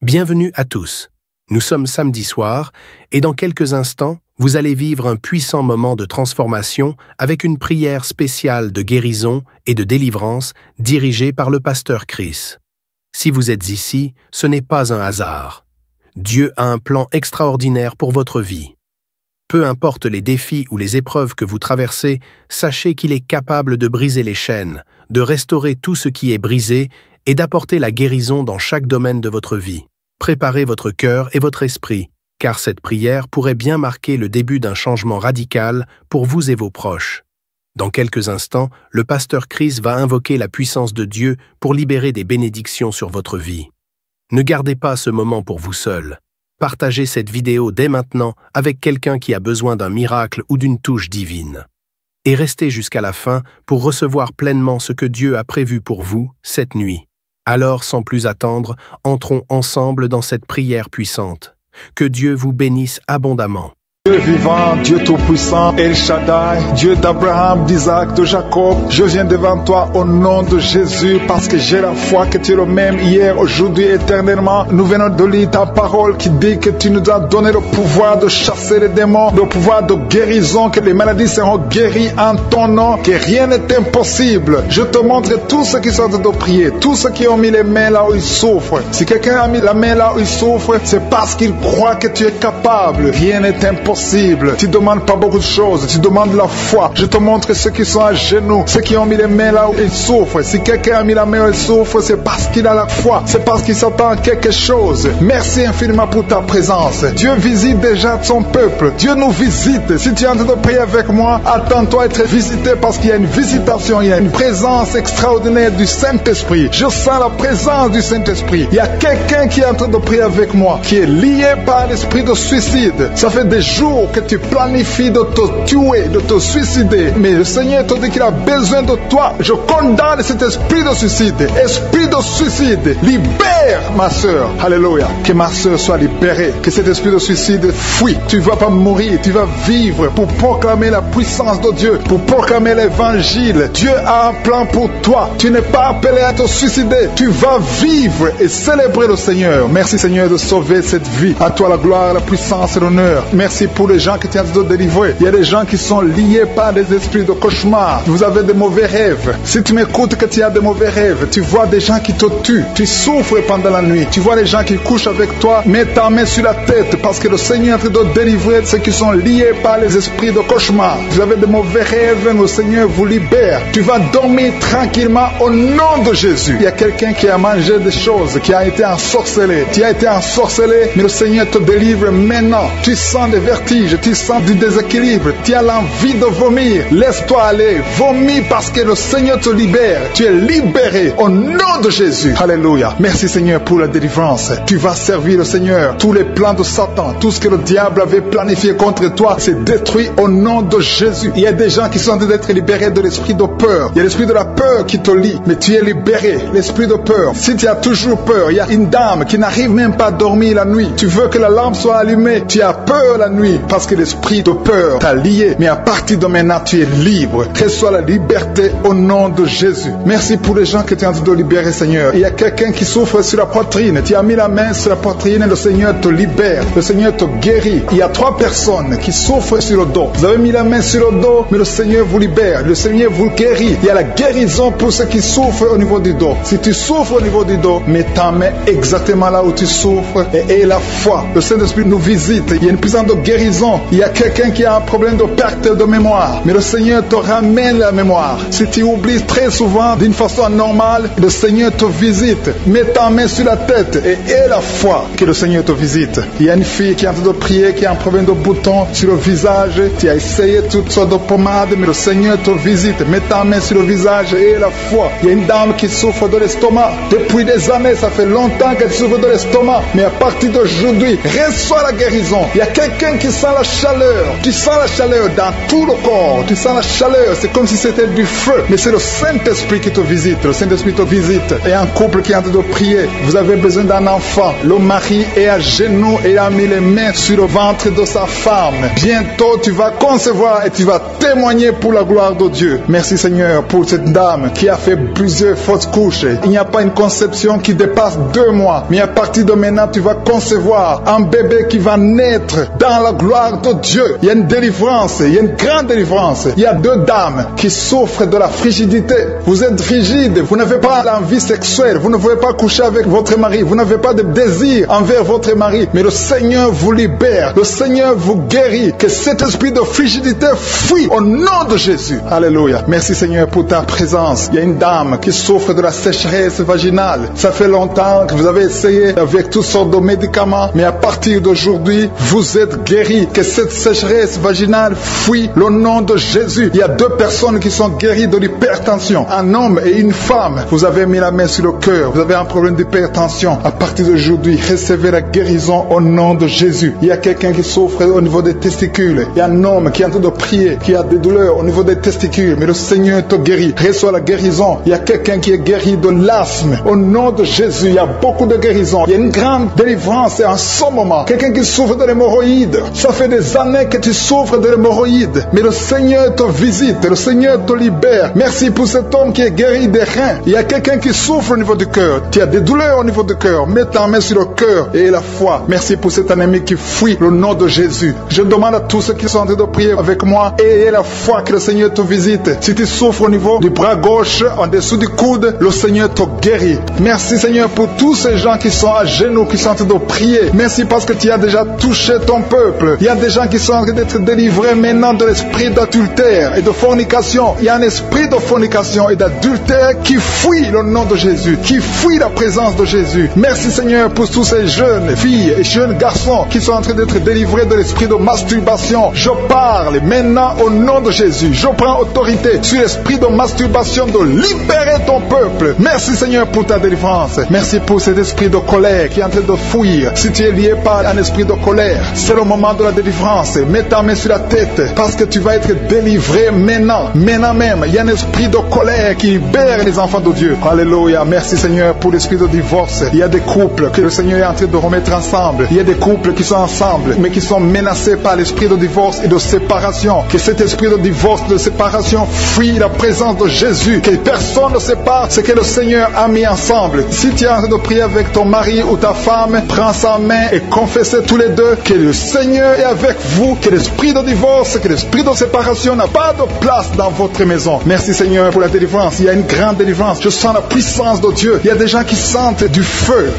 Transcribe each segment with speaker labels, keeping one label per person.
Speaker 1: Bienvenue à tous. Nous sommes samedi soir et dans quelques instants, vous allez vivre un puissant moment de transformation avec une prière spéciale de guérison et de délivrance dirigée par le pasteur Chris. Si vous êtes ici, ce n'est pas un hasard. Dieu a un plan extraordinaire pour votre vie. Peu importe les défis ou les épreuves que vous traversez, sachez qu'il est capable de briser les chaînes, de restaurer tout ce qui est brisé et d'apporter la guérison dans chaque domaine de votre vie. Préparez votre cœur et votre esprit, car cette prière pourrait bien marquer le début d'un changement radical pour vous et vos proches. Dans quelques instants, le pasteur Chris va invoquer la puissance de Dieu pour libérer des bénédictions sur votre vie. Ne gardez pas ce moment pour vous seul. Partagez cette vidéo dès maintenant avec quelqu'un qui a besoin d'un miracle ou d'une touche divine. Et restez jusqu'à la fin pour recevoir pleinement ce que Dieu a prévu pour vous cette nuit. Alors, sans plus attendre, entrons ensemble dans cette prière puissante. Que Dieu vous bénisse abondamment.
Speaker 2: Dieu vivant, Dieu tout-puissant, El Shaddai, Dieu d'Abraham, d'Isaac, de Jacob, je viens devant toi au nom de Jésus parce que j'ai la foi que tu es le même hier, aujourd'hui, éternellement. Nous venons de lire ta parole qui dit que tu nous as donné le pouvoir de chasser les démons, le pouvoir de guérison, que les maladies seront guéries en ton nom, que rien n'est impossible. Je te montre tous ceux qui sont en train de prier, tous ceux qui ont mis les mains là où ils souffrent. Si quelqu'un a mis la main là où il souffre, c'est parce qu'il croit que tu es capable. Rien n'est impossible. Tu demandes pas beaucoup de choses, tu demandes la foi. Je te montre ceux qui sont à genoux, ceux qui ont mis les mains là où ils souffrent. Si quelqu'un a mis la main où il souffre, c'est parce qu'il a la foi, c'est parce qu'il s'attend à quelque chose. Merci infiniment pour ta présence. Dieu visite déjà son peuple, Dieu nous visite. Si tu es en train de prier avec moi, attends-toi à être visité parce qu'il y a une visitation, il y a une présence extraordinaire du Saint-Esprit. Je sens la présence du Saint-Esprit. Il y a quelqu'un qui est en train de prier avec moi, qui est lié par l'esprit de suicide. Ça fait des jours que tu planifies de te tuer, de te suicider, mais le Seigneur te dit qu'il a besoin de toi. Je condamne cet esprit de suicide. Esprit de suicide, libère ma soeur. Alléluia. Que ma soeur soit libérée, que cet esprit de suicide fuit. Tu ne vas pas mourir, tu vas vivre pour proclamer la puissance de Dieu, pour proclamer l'évangile. Dieu a un plan pour toi. Tu n'es pas appelé à te suicider. Tu vas vivre et célébrer le Seigneur. Merci Seigneur de sauver cette vie. À toi la gloire, la puissance et l'honneur. Merci pour les gens qui tiennent de délivrer. Il y a des gens qui sont liés par des esprits de cauchemar. Vous avez des mauvais rêves. Si tu m'écoutes que tu as des mauvais rêves, tu vois des gens qui te tuent. Tu souffres pendant la nuit. Tu vois les gens qui couchent avec toi. Mets ta main sur la tête parce que le Seigneur est en train de délivrer ceux qui sont liés par les esprits de cauchemar. Vous avez des mauvais rêves, le Seigneur vous libère. Tu vas dormir tranquillement au nom de Jésus. Il y a quelqu'un qui a mangé des choses, qui a été ensorcelé. Tu as été ensorcelé, mais le Seigneur te délivre maintenant. Tu sens des vertiges, tu sens du déséquilibre, tu as l'envie de vomir. Laisse-toi aller, vomis parce que le Seigneur te libère. Tu es libéré au nom de Jésus. Alléluia. Merci Seigneur pour la délivrance. Tu vas servir le Seigneur. Tous les plans de Satan, tout ce que le diable avait planifié contre toi, c'est détruit au nom de Jésus. Il y a des gens qui sont en train d'être libérés de l'esprit de peur. Il y a l'esprit de la peur qui te lie, mais tu es libéré. L'esprit de peur. Si tu as toujours peur, il y a une dame qui n'arrive même pas à dormir la nuit. Tu veux que la lampe soit allumée. Tu as peur la nuit parce que l'esprit de peur t'a lié. Mais à partir de maintenant, tu es libre. Reçois la liberté au nom de Jésus. Merci pour les gens que tu es en train de libérer, Seigneur. Il y a quelqu'un qui souffre sur la poitrine. Tu as mis la main sur la poitrine et le Seigneur te libère. Le Seigneur te guérit. Il y a 3 personnes qui souffrent sur le dos. Vous avez mis la main sur le dos, mais le Seigneur vous libère. Le Seigneur vous guérit. Il y a la guérison pour ceux qui souffrent au niveau du dos. Si tu souffres au niveau du dos, mets ta main exactement là où tu souffres et aie la foi. Le Saint-Esprit nous visite. Il y a une puissance de guérison. Il y a quelqu'un qui a un problème de perte de mémoire, mais le Seigneur te ramène la mémoire. Si tu oublies très souvent d'une façon normale, le Seigneur te visite. Mets ta main sur la tête et aie la foi que le Seigneur te visite. Il y a une fille qui est en train de prier, qui a un problème de bouton sur le visage. Tu as essayé toutes sortes de pommades, mais le Seigneur te visite. Mets ta main sur le visage et aie la foi. Il y a une dame qui souffre de l'estomac. Depuis des années, ça fait longtemps qu'elle souffre de l'estomac, mais à partir d'aujourd'hui, reçois la guérison. Il y a quelqu'un qui sens la chaleur. Tu sens la chaleur dans tout le corps. Tu sens la chaleur. C'est comme si c'était du feu. Mais c'est le Saint-Esprit qui te visite. Le Saint-Esprit te visite. Et un couple qui est en train de prier. Vous avez besoin d'un enfant. Le mari est à genoux et a mis les mains sur le ventre de sa femme. Bientôt, tu vas concevoir et tu vas témoigner pour la gloire de Dieu. Merci Seigneur pour cette dame qui a fait plusieurs fausses couches. Il n'y a pas une conception qui dépasse 2 mois. Mais à partir de maintenant, tu vas concevoir un bébé qui va naître dans la gloire de Dieu. Il y a une délivrance, il y a une grande délivrance. Il y a 2 dames qui souffrent de la frigidité. Vous êtes frigide, vous n'avez pas l'envie sexuelle, vous ne pouvez pas coucher avec votre mari, vous n'avez pas de désir envers votre mari. Mais le Seigneur vous libère, le Seigneur vous guérit. Que cet esprit de frigidité fuit au nom de Jésus. Alléluia. Merci Seigneur pour ta présence. Il y a une dame qui souffre de la sécheresse vaginale. Ça fait longtemps que vous avez essayé avec toutes sortes de médicaments, mais à partir d'aujourd'hui, vous êtes guéris. Que cette sécheresse vaginale fuit le nom de Jésus. Il y a 2 personnes qui sont guéries de l'hypertension. Un homme et une femme. Vous avez mis la main sur le cœur. Vous avez un problème d'hypertension. À partir d'aujourd'hui, recevez la guérison au nom de Jésus. Il y a quelqu'un qui souffre au niveau des testicules. Il y a un homme qui est en train de prier, qui a des douleurs au niveau des testicules. Mais le Seigneur te guérit. Reçois la guérison. Il y a quelqu'un qui est guéri de l'asthme. Au nom de Jésus, il y a beaucoup de guérisons. Il y a une grande délivrance en ce moment. Quelqu'un qui souffre de l'hémorroïde. Ça fait des années que tu souffres de l'hémorroïde. Mais le Seigneur te visite. Le Seigneur te libère. Merci pour cet homme qui est guéri des reins. Il y a quelqu'un qui souffre au niveau du cœur. Tu as des douleurs au niveau du cœur. Mets ta main sur le cœur et la foi. Merci pour cet ennemi qui fuit le nom de Jésus. Je demande à tous ceux qui sont en train de prier avec moi, ayez la foi que le Seigneur te visite. Si tu souffres au niveau du bras gauche, en dessous du coude, le Seigneur te guérit. Merci Seigneur pour tous ces gens qui sont à genoux, qui sont en train de prier. Merci parce que tu as déjà touché ton peuple. Il y a des gens qui sont en train d'être délivrés maintenant de l'esprit d'adultère et de fornication. Il y a un esprit de fornication et d'adultère qui fuit le nom de Jésus, qui fuit la présence de Jésus. Merci Seigneur pour tous ces jeunes filles et jeunes garçons qui sont en train d'être délivrés de l'esprit de masturbation. Je parle maintenant au nom de Jésus. Je prends autorité sur l'esprit de masturbation de libérer ton peuple. Merci Seigneur pour ta délivrance. Merci pour cet esprit de colère qui est en train de fuir. Si tu es lié par un esprit de colère, c'est le moment de la délivrance. Mets ta main sur la tête parce que tu vas être délivré maintenant. Maintenant même, il y a un esprit de colère qui libère les enfants de Dieu. Alléluia. Merci Seigneur pour l'esprit de divorce. Il y a des couples que le Seigneur est en train de remettre ensemble. Il y a des couples qui sont ensemble mais qui sont menacés par l'esprit de divorce et de séparation. Que cet esprit de divorce, de séparation fuit la présence de Jésus. Que personne ne sépare ce que le Seigneur a mis ensemble. Si tu es en train de prier avec ton mari ou ta femme, prends sa main et confessez tous les deux que le Seigneur est avec vous. Que l'esprit de divorce, que l'esprit de séparation n'a pas de place dans votre maison. Merci Seigneur pour la délivrance. Il y a une grande délivrance. Je sens la puissance de Dieu. Il y a des gens qui sentent du feu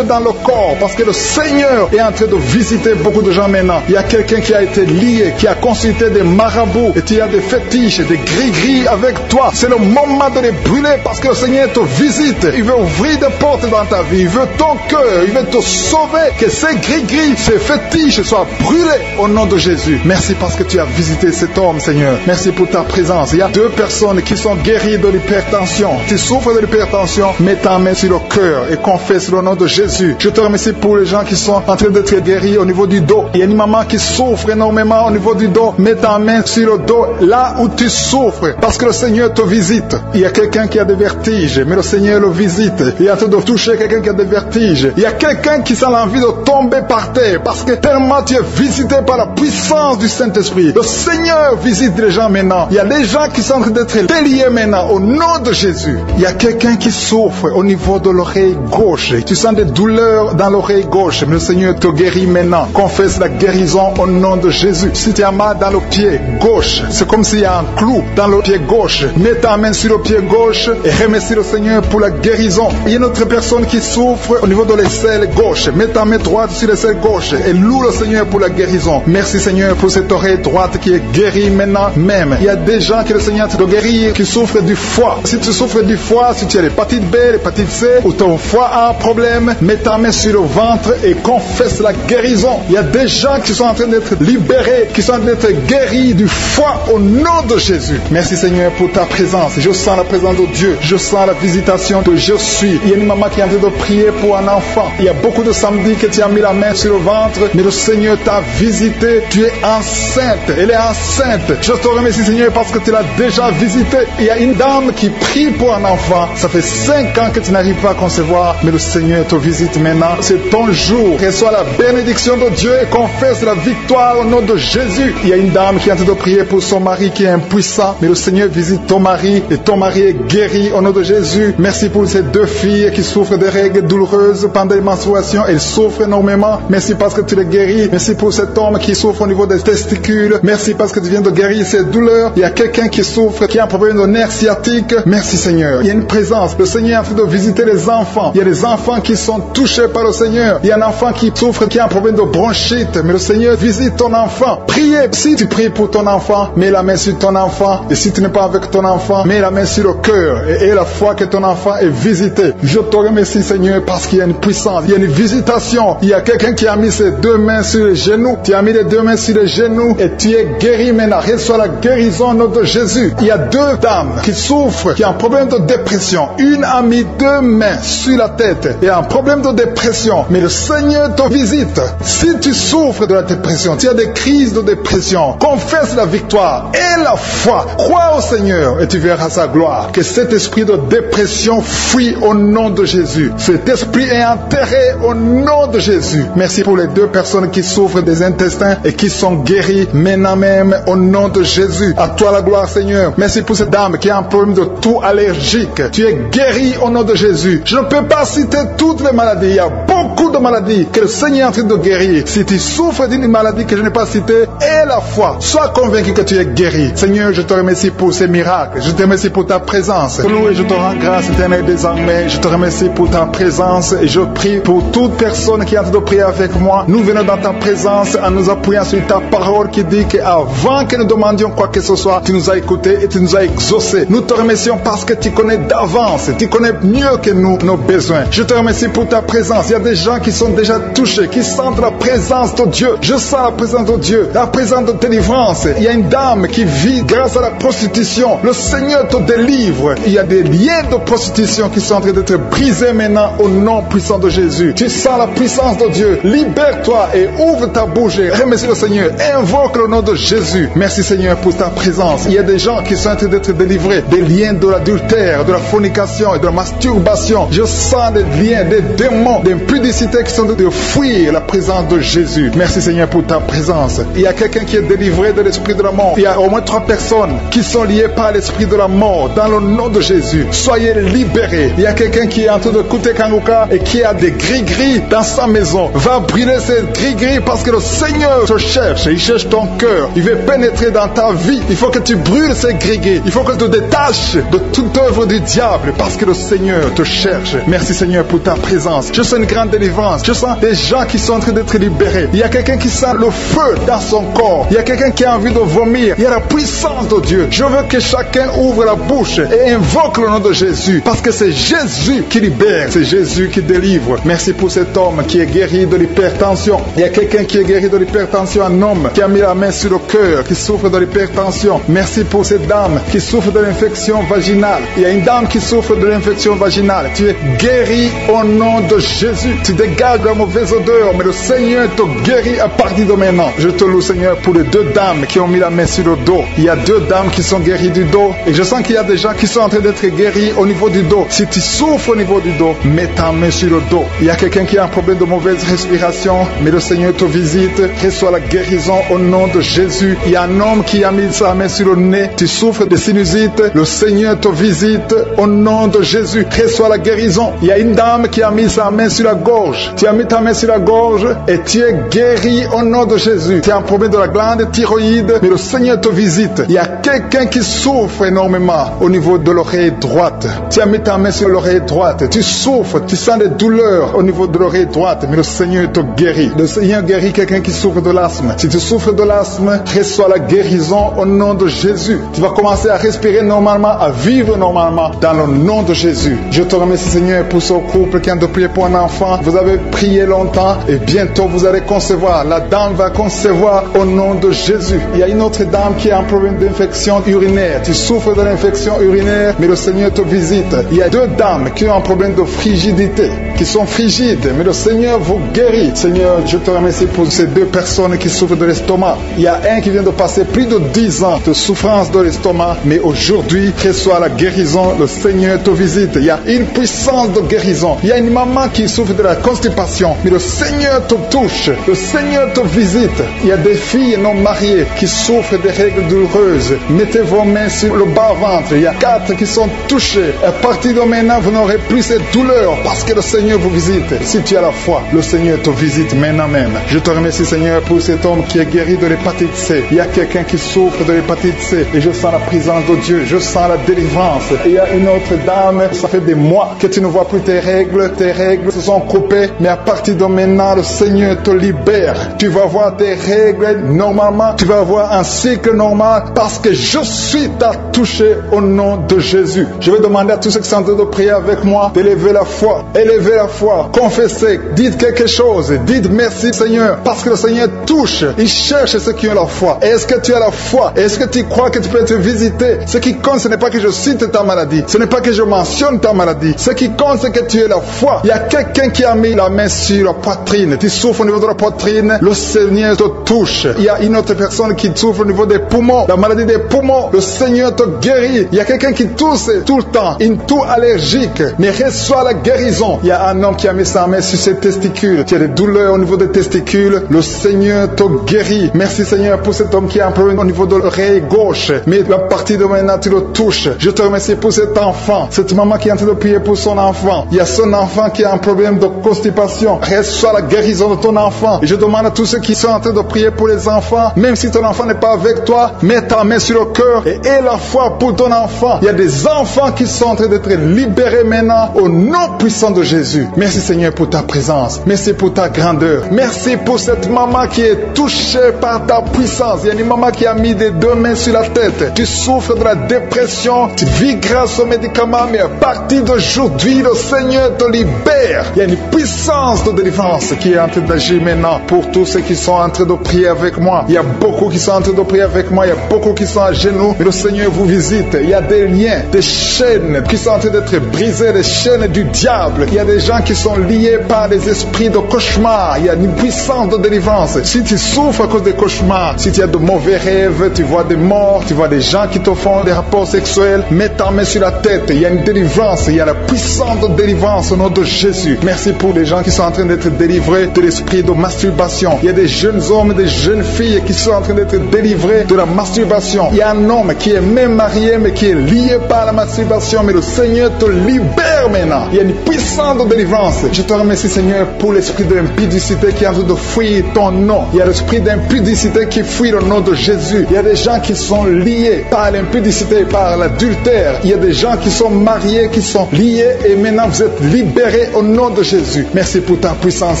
Speaker 2: dans le corps parce que le Seigneur est en train de visiter beaucoup de gens maintenant. Il y a quelqu'un qui a été lié, qui a consulté des marabouts et tu as des fétiches, des gris-gris avec toi. C'est le moment de les brûler parce que le Seigneur te visite. Il veut ouvrir des portes dans ta vie. Il veut ton cœur. Il veut te sauver. Que ces gris-gris, ces fétiches soient brûlés au nom de Jésus. Merci parce que tu as visité cet homme, Seigneur. Merci pour ta présence. Il y a 2 personnes qui sont guéries de l'hypertension. Tu souffres de l'hypertension, mets ta main sur le cœur et confesse le nom de Jésus. Je te remercie pour les gens qui sont en train d'être guéris au niveau du dos. Il y a une maman qui souffre énormément au niveau du dos. Mets ta main sur le dos là où tu souffres parce que le Seigneur te visite. Il y a quelqu'un qui a des vertiges, mais le Seigneur le visite. Il est en train de toucher quelqu'un qui a des vertiges. Il y a quelqu'un qui sent l'envie de tomber par terre parce que tellement tu es visité par la puissance du Saint-Esprit. Le Seigneur visite les gens maintenant. Il y a des gens qui sont en train d'être déliés maintenant au nom de Jésus. Il y a quelqu'un qui souffre au niveau de l'oreille gauche. Tu sens des douleurs dans l'oreille gauche, mais le Seigneur te guérit maintenant. Confesse la guérison au nom de Jésus. Si tu as mal dans le pied gauche, c'est comme s'il y a un clou dans le pied gauche. Mets ta main sur le pied gauche et remercie le Seigneur pour la guérison. Il y a une autre personne qui souffre au niveau de l'aisselle gauche. Mets ta main droite sur l'aisselle gauche et loue le Seigneur pour la guérison. Merci Seigneur pour cette oreille droite qui est guérie maintenant même. Il y a des gens que le Seigneur te guérit qui souffrent du foie. Si tu souffres du foie, si tu as l'hépatite B, l'hépatite C ou ton foie a un problème, mets ta main sur le ventre et confesse la guérison. Il y a des gens qui sont en train d'être libérés, qui sont en train d'être guéris du foie au nom de Jésus. Merci Seigneur pour ta présence. Je sens la présence de Dieu. Je sens la visitation que je suis. Il y a une maman qui est en train de prier pour un enfant. Il y a beaucoup de samedis que tu as mis la main sur le ventre, mais le Seigneur t'a t'a visité. Tu es enceinte. Elle est enceinte. Je te remercie, Seigneur, parce que tu l'as déjà visité. Il y a une dame qui prie pour un enfant. Ça fait 5 ans que tu n'arrives pas à concevoir, mais le Seigneur te visite maintenant. C'est ton jour. Reçois la bénédiction de Dieu et confesse la victoire au nom de Jésus. Il y a une dame qui est en train de prier pour son mari qui est impuissant, mais le Seigneur visite ton mari et ton mari est guéri au nom de Jésus. Merci pour ces 2 filles qui souffrent de règles douloureuses pendant les menstruations. Elles souffrent énormément. Merci parce que tu les guéris. Merci pour cet homme qui souffre au niveau des testicules. Merci parce que tu viens de guérir ces douleurs. Il y a quelqu'un qui souffre, qui a un problème de nerf sciatique. Merci Seigneur. Il y a une présence. Le Seigneur est en train de visiter les enfants. Il y a des enfants qui sont touchés par le Seigneur. Il y a un enfant qui souffre, qui a un problème de bronchite. Mais le Seigneur visite ton enfant. Priez. Si tu pries pour ton enfant, mets la main sur ton enfant. Et si tu n'es pas avec ton enfant, mets la main sur le cœur. Et la foi que ton enfant est visité. Je te remercie Seigneur parce qu'il y a une puissance. Il y a une visitation. Il y a quelqu'un qui a mis ses 2 mains sur les genoux. Tu as mis les 2 mains sur les genoux et tu es guéri maintenant. Reçois la guérison au nom de Jésus. Il y a 2 dames qui souffrent, qui ont un problème de dépression. Une a mis 2 mains sur la tête et a un problème de dépression. Mais le Seigneur te visite. Si tu souffres de la dépression, tu as des crises de dépression, confesse la victoire et la foi. Crois au Seigneur et tu verras sa gloire. Que cet esprit de dépression fuit au nom de Jésus. Cet esprit est enterré au nom de Jésus. Merci pour les 2 personnes qui souffrent des intestins et qui sont guéries maintenant même au nom de Jésus. À toi la gloire Seigneur. Merci pour cette dame qui a un problème de toux allergique. Tu es guéri au nom de Jésus. Je ne peux pas citer toutes les maladies. Il y a beaucoup de maladies que le Seigneur est en train de guérir. Si tu souffres d'une maladie que je n'ai pas citée, aie la foi. Sois convaincu que tu es guéri. Seigneur, je te remercie pour ces miracles. Je te remercie pour ta présence. Et je te rends grâce éternelle désormais. Je te remercie pour ta présence et je prie pour toute personne qui est en train de prier avec moi. Nous venons dans ta présence en nous appuyant sur ta parole qui dit qu'avant que nous demandions quoi que ce soit, tu nous as écoutés et tu nous as exaucés. Nous te remercions parce que tu connais d'avance. Tu connais mieux que nous nos besoins. Je te remercie pour ta présence. Il y a des gens qui sont déjà touchés, qui sentent la présence de Dieu. Je sens la présence de Dieu, la présence de délivrance. Il y a une dame qui vit grâce à la prostitution. Le Seigneur te délivre. Il y a des liens de prostitution qui sont en train d'être brisés maintenant au nom puissant de Jésus. Tu sens la puissance de Dieu. Libère-toi et ouvre ta bouche. Remercie le Seigneur. Invoque le nom de Jésus. Merci Seigneur pour ta présence. Il y a des gens qui sont en train d'être délivrés des liens de l'adultère, de la fornication et de la masturbation. Je sens des liens, des démons, des impudicités qui sont en train de fuir la présence de Jésus. Merci Seigneur pour ta présence. Il y a quelqu'un qui est délivré de l'esprit de la mort. Il y a au moins 3 personnes qui sont liées par l'esprit de la mort dans le nom de Jésus. Soyez libérés. Il y a quelqu'un qui est en train de écouter Kanguka et qui a des gris-gris dans sa maison. Va brûler ces gris-gris parce que le Seigneur te cherche. Il cherche ton cœur. Il veut pénétrer dans ta vie. Il faut que tu brûles ces gris-gris. Il faut que tu te détaches de toute œuvre du diable parce que le Seigneur te cherche. Merci Seigneur pour ta présence. Je sens une grande délivrance. Je sens des gens qui sont en train d'être libérés. Il y a quelqu'un qui sent le feu dans son corps. Il y a quelqu'un qui a envie de vomir. Il y a la puissance de Dieu. Je veux que chacun ouvre la bouche et invoque le nom de Jésus parce que c'est Jésus qui libère. C'est Jésus qui délivre. Merci pour cet homme qui est guéri de l'hypertension. Il y a quelqu'un qui est guéri de l'hypertension, un homme qui a mis la main sur le cœur, qui souffre de l'hypertension. Merci pour cette dame qui souffre de l'infection vaginale. Il y a une dame qui souffre de l'infection vaginale. Tu es guéri au nom de Jésus. Tu dégages la mauvaise odeur, mais le Seigneur te guérit à partir de maintenant. Je te loue Seigneur pour les 2 dames qui ont mis la main sur le dos. Il y a 2 dames qui sont guéries du dos et je sens qu'il y a des gens qui sont en train d'être guéris au niveau du dos. Si tu souffres au niveau du dos, mets ta main sur le dos. Il y a quelqu'un qui a un problème de mauvaise respiration, mais le Seigneur te visite. Reçois la guérison au nom de Jésus. Il y a un homme qui a mis sa main sur le nez. Tu souffres de sinusite. Le Seigneur te visite au nom de Jésus. Reçois la guérison. Il y a une dame qui a mis sa main sur la gorge. Tu as mis ta main sur la gorge et tu es guéri au nom de Jésus. Tu as un problème de la glande thyroïde, mais le Seigneur te visite. Il y a quelqu'un qui souffre énormément au niveau de l'oreille droite. Tu as mis ta main sur l'oreille droite. Tu souffres, tu sens des douleurs au niveau de l'oreille droite, mais le Seigneur te guérit. Le Seigneur guérit quelqu'un qui souffre de l'asthme. Si tu souffres de l'asthme, reçois la guérison au nom de Jésus. Tu vas commencer à respirer normalement, à vivre normalement dans le nom de Jésus. Je te remercie Seigneur pour ce couple qui a de prier pour un enfant. Vous avez prié longtemps et bientôt vous allez concevoir. La dame va concevoir au nom de Jésus. Il y a une autre dame qui a un problème d'infection urinaire. Tu souffres de l'infection urinaire, mais le Seigneur te visite. Il y a 2 dames qui ont un problème de frigidité, qui sont frigides, mais le Seigneur vous guérit. Seigneur, je te remercie pour pour ces deux personnes qui souffrent de l'estomac. Il y a un qui vient de passer plus de 10 ans de souffrance de l'estomac, mais aujourd'hui, reçoit la guérison, le Seigneur te visite. Il y a une puissance de guérison. Il y a une maman qui souffre de la constipation, mais le Seigneur te touche, le Seigneur te visite. Il y a des filles non mariées qui souffrent des règles douloureuses. Mettez vos mains sur le bas-ventre. Il y a 4 qui sont touchés. À partir de maintenant, vous n'aurez plus cette douleur parce que le Seigneur vous visite. Si tu as la foi, le Seigneur te visite maintenant même. Je te remercie, Seigneur, pour cet homme qui est guéri de l'hépatite C. Il y a quelqu'un qui souffre de l'hépatite C et je sens la présence de Dieu, je sens la délivrance. Et il y a une autre dame, ça fait des mois que tu ne vois plus tes règles se sont coupées, mais à partir de maintenant, le Seigneur te libère. Tu vas voir tes règles normalement, tu vas avoir un cycle normal parce que je suis touché au nom de Jésus. Je vais demander à tous ceux qui sont en train de prier avec moi d'élever la foi, élevez la foi, confessez, dites quelque chose, dites merci Seigneur, parce que le Seigneur touche, il cherche ceux qui ont la foi. Est-ce que tu as la foi? Est-ce que tu crois que tu peux être visité? Ce qui compte, ce n'est pas que je cite ta maladie, ce n'est pas que je mentionne ta maladie, ce qui compte, c'est que tu aies la foi. Il y a quelqu'un qui a mis la main sur la poitrine, tu souffres au niveau de la poitrine, le Seigneur te touche. Il y a une autre personne qui souffre au niveau des poumons, la maladie des poumons, le Seigneur te guérit. Il y a quelqu'un qui tousse tout le temps, une toux allergique, mais reçoit la guérison. Il y a un homme qui a mis sa main sur ses testicules, tu as des douleurs au niveau des testicules, le Seigneur te guérit. Merci Seigneur pour cet homme qui a un problème au niveau de l'oreille gauche, mais à partir de maintenant tu le touches. Je te remercie pour cet enfant, cette maman qui est en train de prier pour son enfant. Il y a son enfant qui a un problème de constipation, reçoit la guérison de ton enfant. Et je demande à tous ceux qui sont en train de prier pour les enfants, même si ton enfant n'est pas avec toi, mets ta main sur le cœur et aie la foi pour ton enfant. Il y a des enfants qui sont en train d'être libérés maintenant au nom puissant de Jésus. Merci Seigneur pour ta présence, merci pour ta grandeur, merci pour cette maman qui est touchée par ta puissance. Il y a une maman qui a mis des 2 mains sur la tête, tu souffres de la dépression, tu vis grâce aux médicaments, mais à partir d'aujourd'hui le Seigneur te libère. Il y a une puissance de délivrance qui est en train d'agir maintenant pour tous ceux qui sont en train de prier avec moi. Il y a beaucoup qui sont en train de prier avec moi, il y a beaucoup qui sont à genoux, mais le Seigneur vous visite. Il y a des liens, des chaînes qui sont en train d'être brisées, des chaînes du diable. Il y a des gens qui sont liés par des esprits de cauchemar. Il y a une puissance de délivrance. Si tu souffres à cause des cauchemars, si tu as de mauvais rêves, tu vois des morts, tu vois des gens qui te font des rapports sexuels, mets ta main sur la tête. Il y a une délivrance, il y a la puissance de délivrance au nom de Jésus. Merci pour les gens qui sont en train d'être délivrés de l'esprit de masturbation. Il y a des jeunes hommes, des jeunes filles qui sont en train d'être délivrés de la masturbation. Il y a un homme qui est même marié mais qui est lié par la masturbation, mais le Seigneur te libère maintenant. Il y a une puissance de délivrance. Je te remercie Seigneur pour l'esprit de l'impudicité qui est en train de fuir ton nom. Il y a l'esprit d'impudicité qui fuit le nom de Jésus. Il y a des gens qui sont liés par l'impudicité, par l'adultère. Il y a des gens qui sont mariés, qui sont liés et maintenant vous êtes libérés au nom de Jésus. Merci pour ta puissance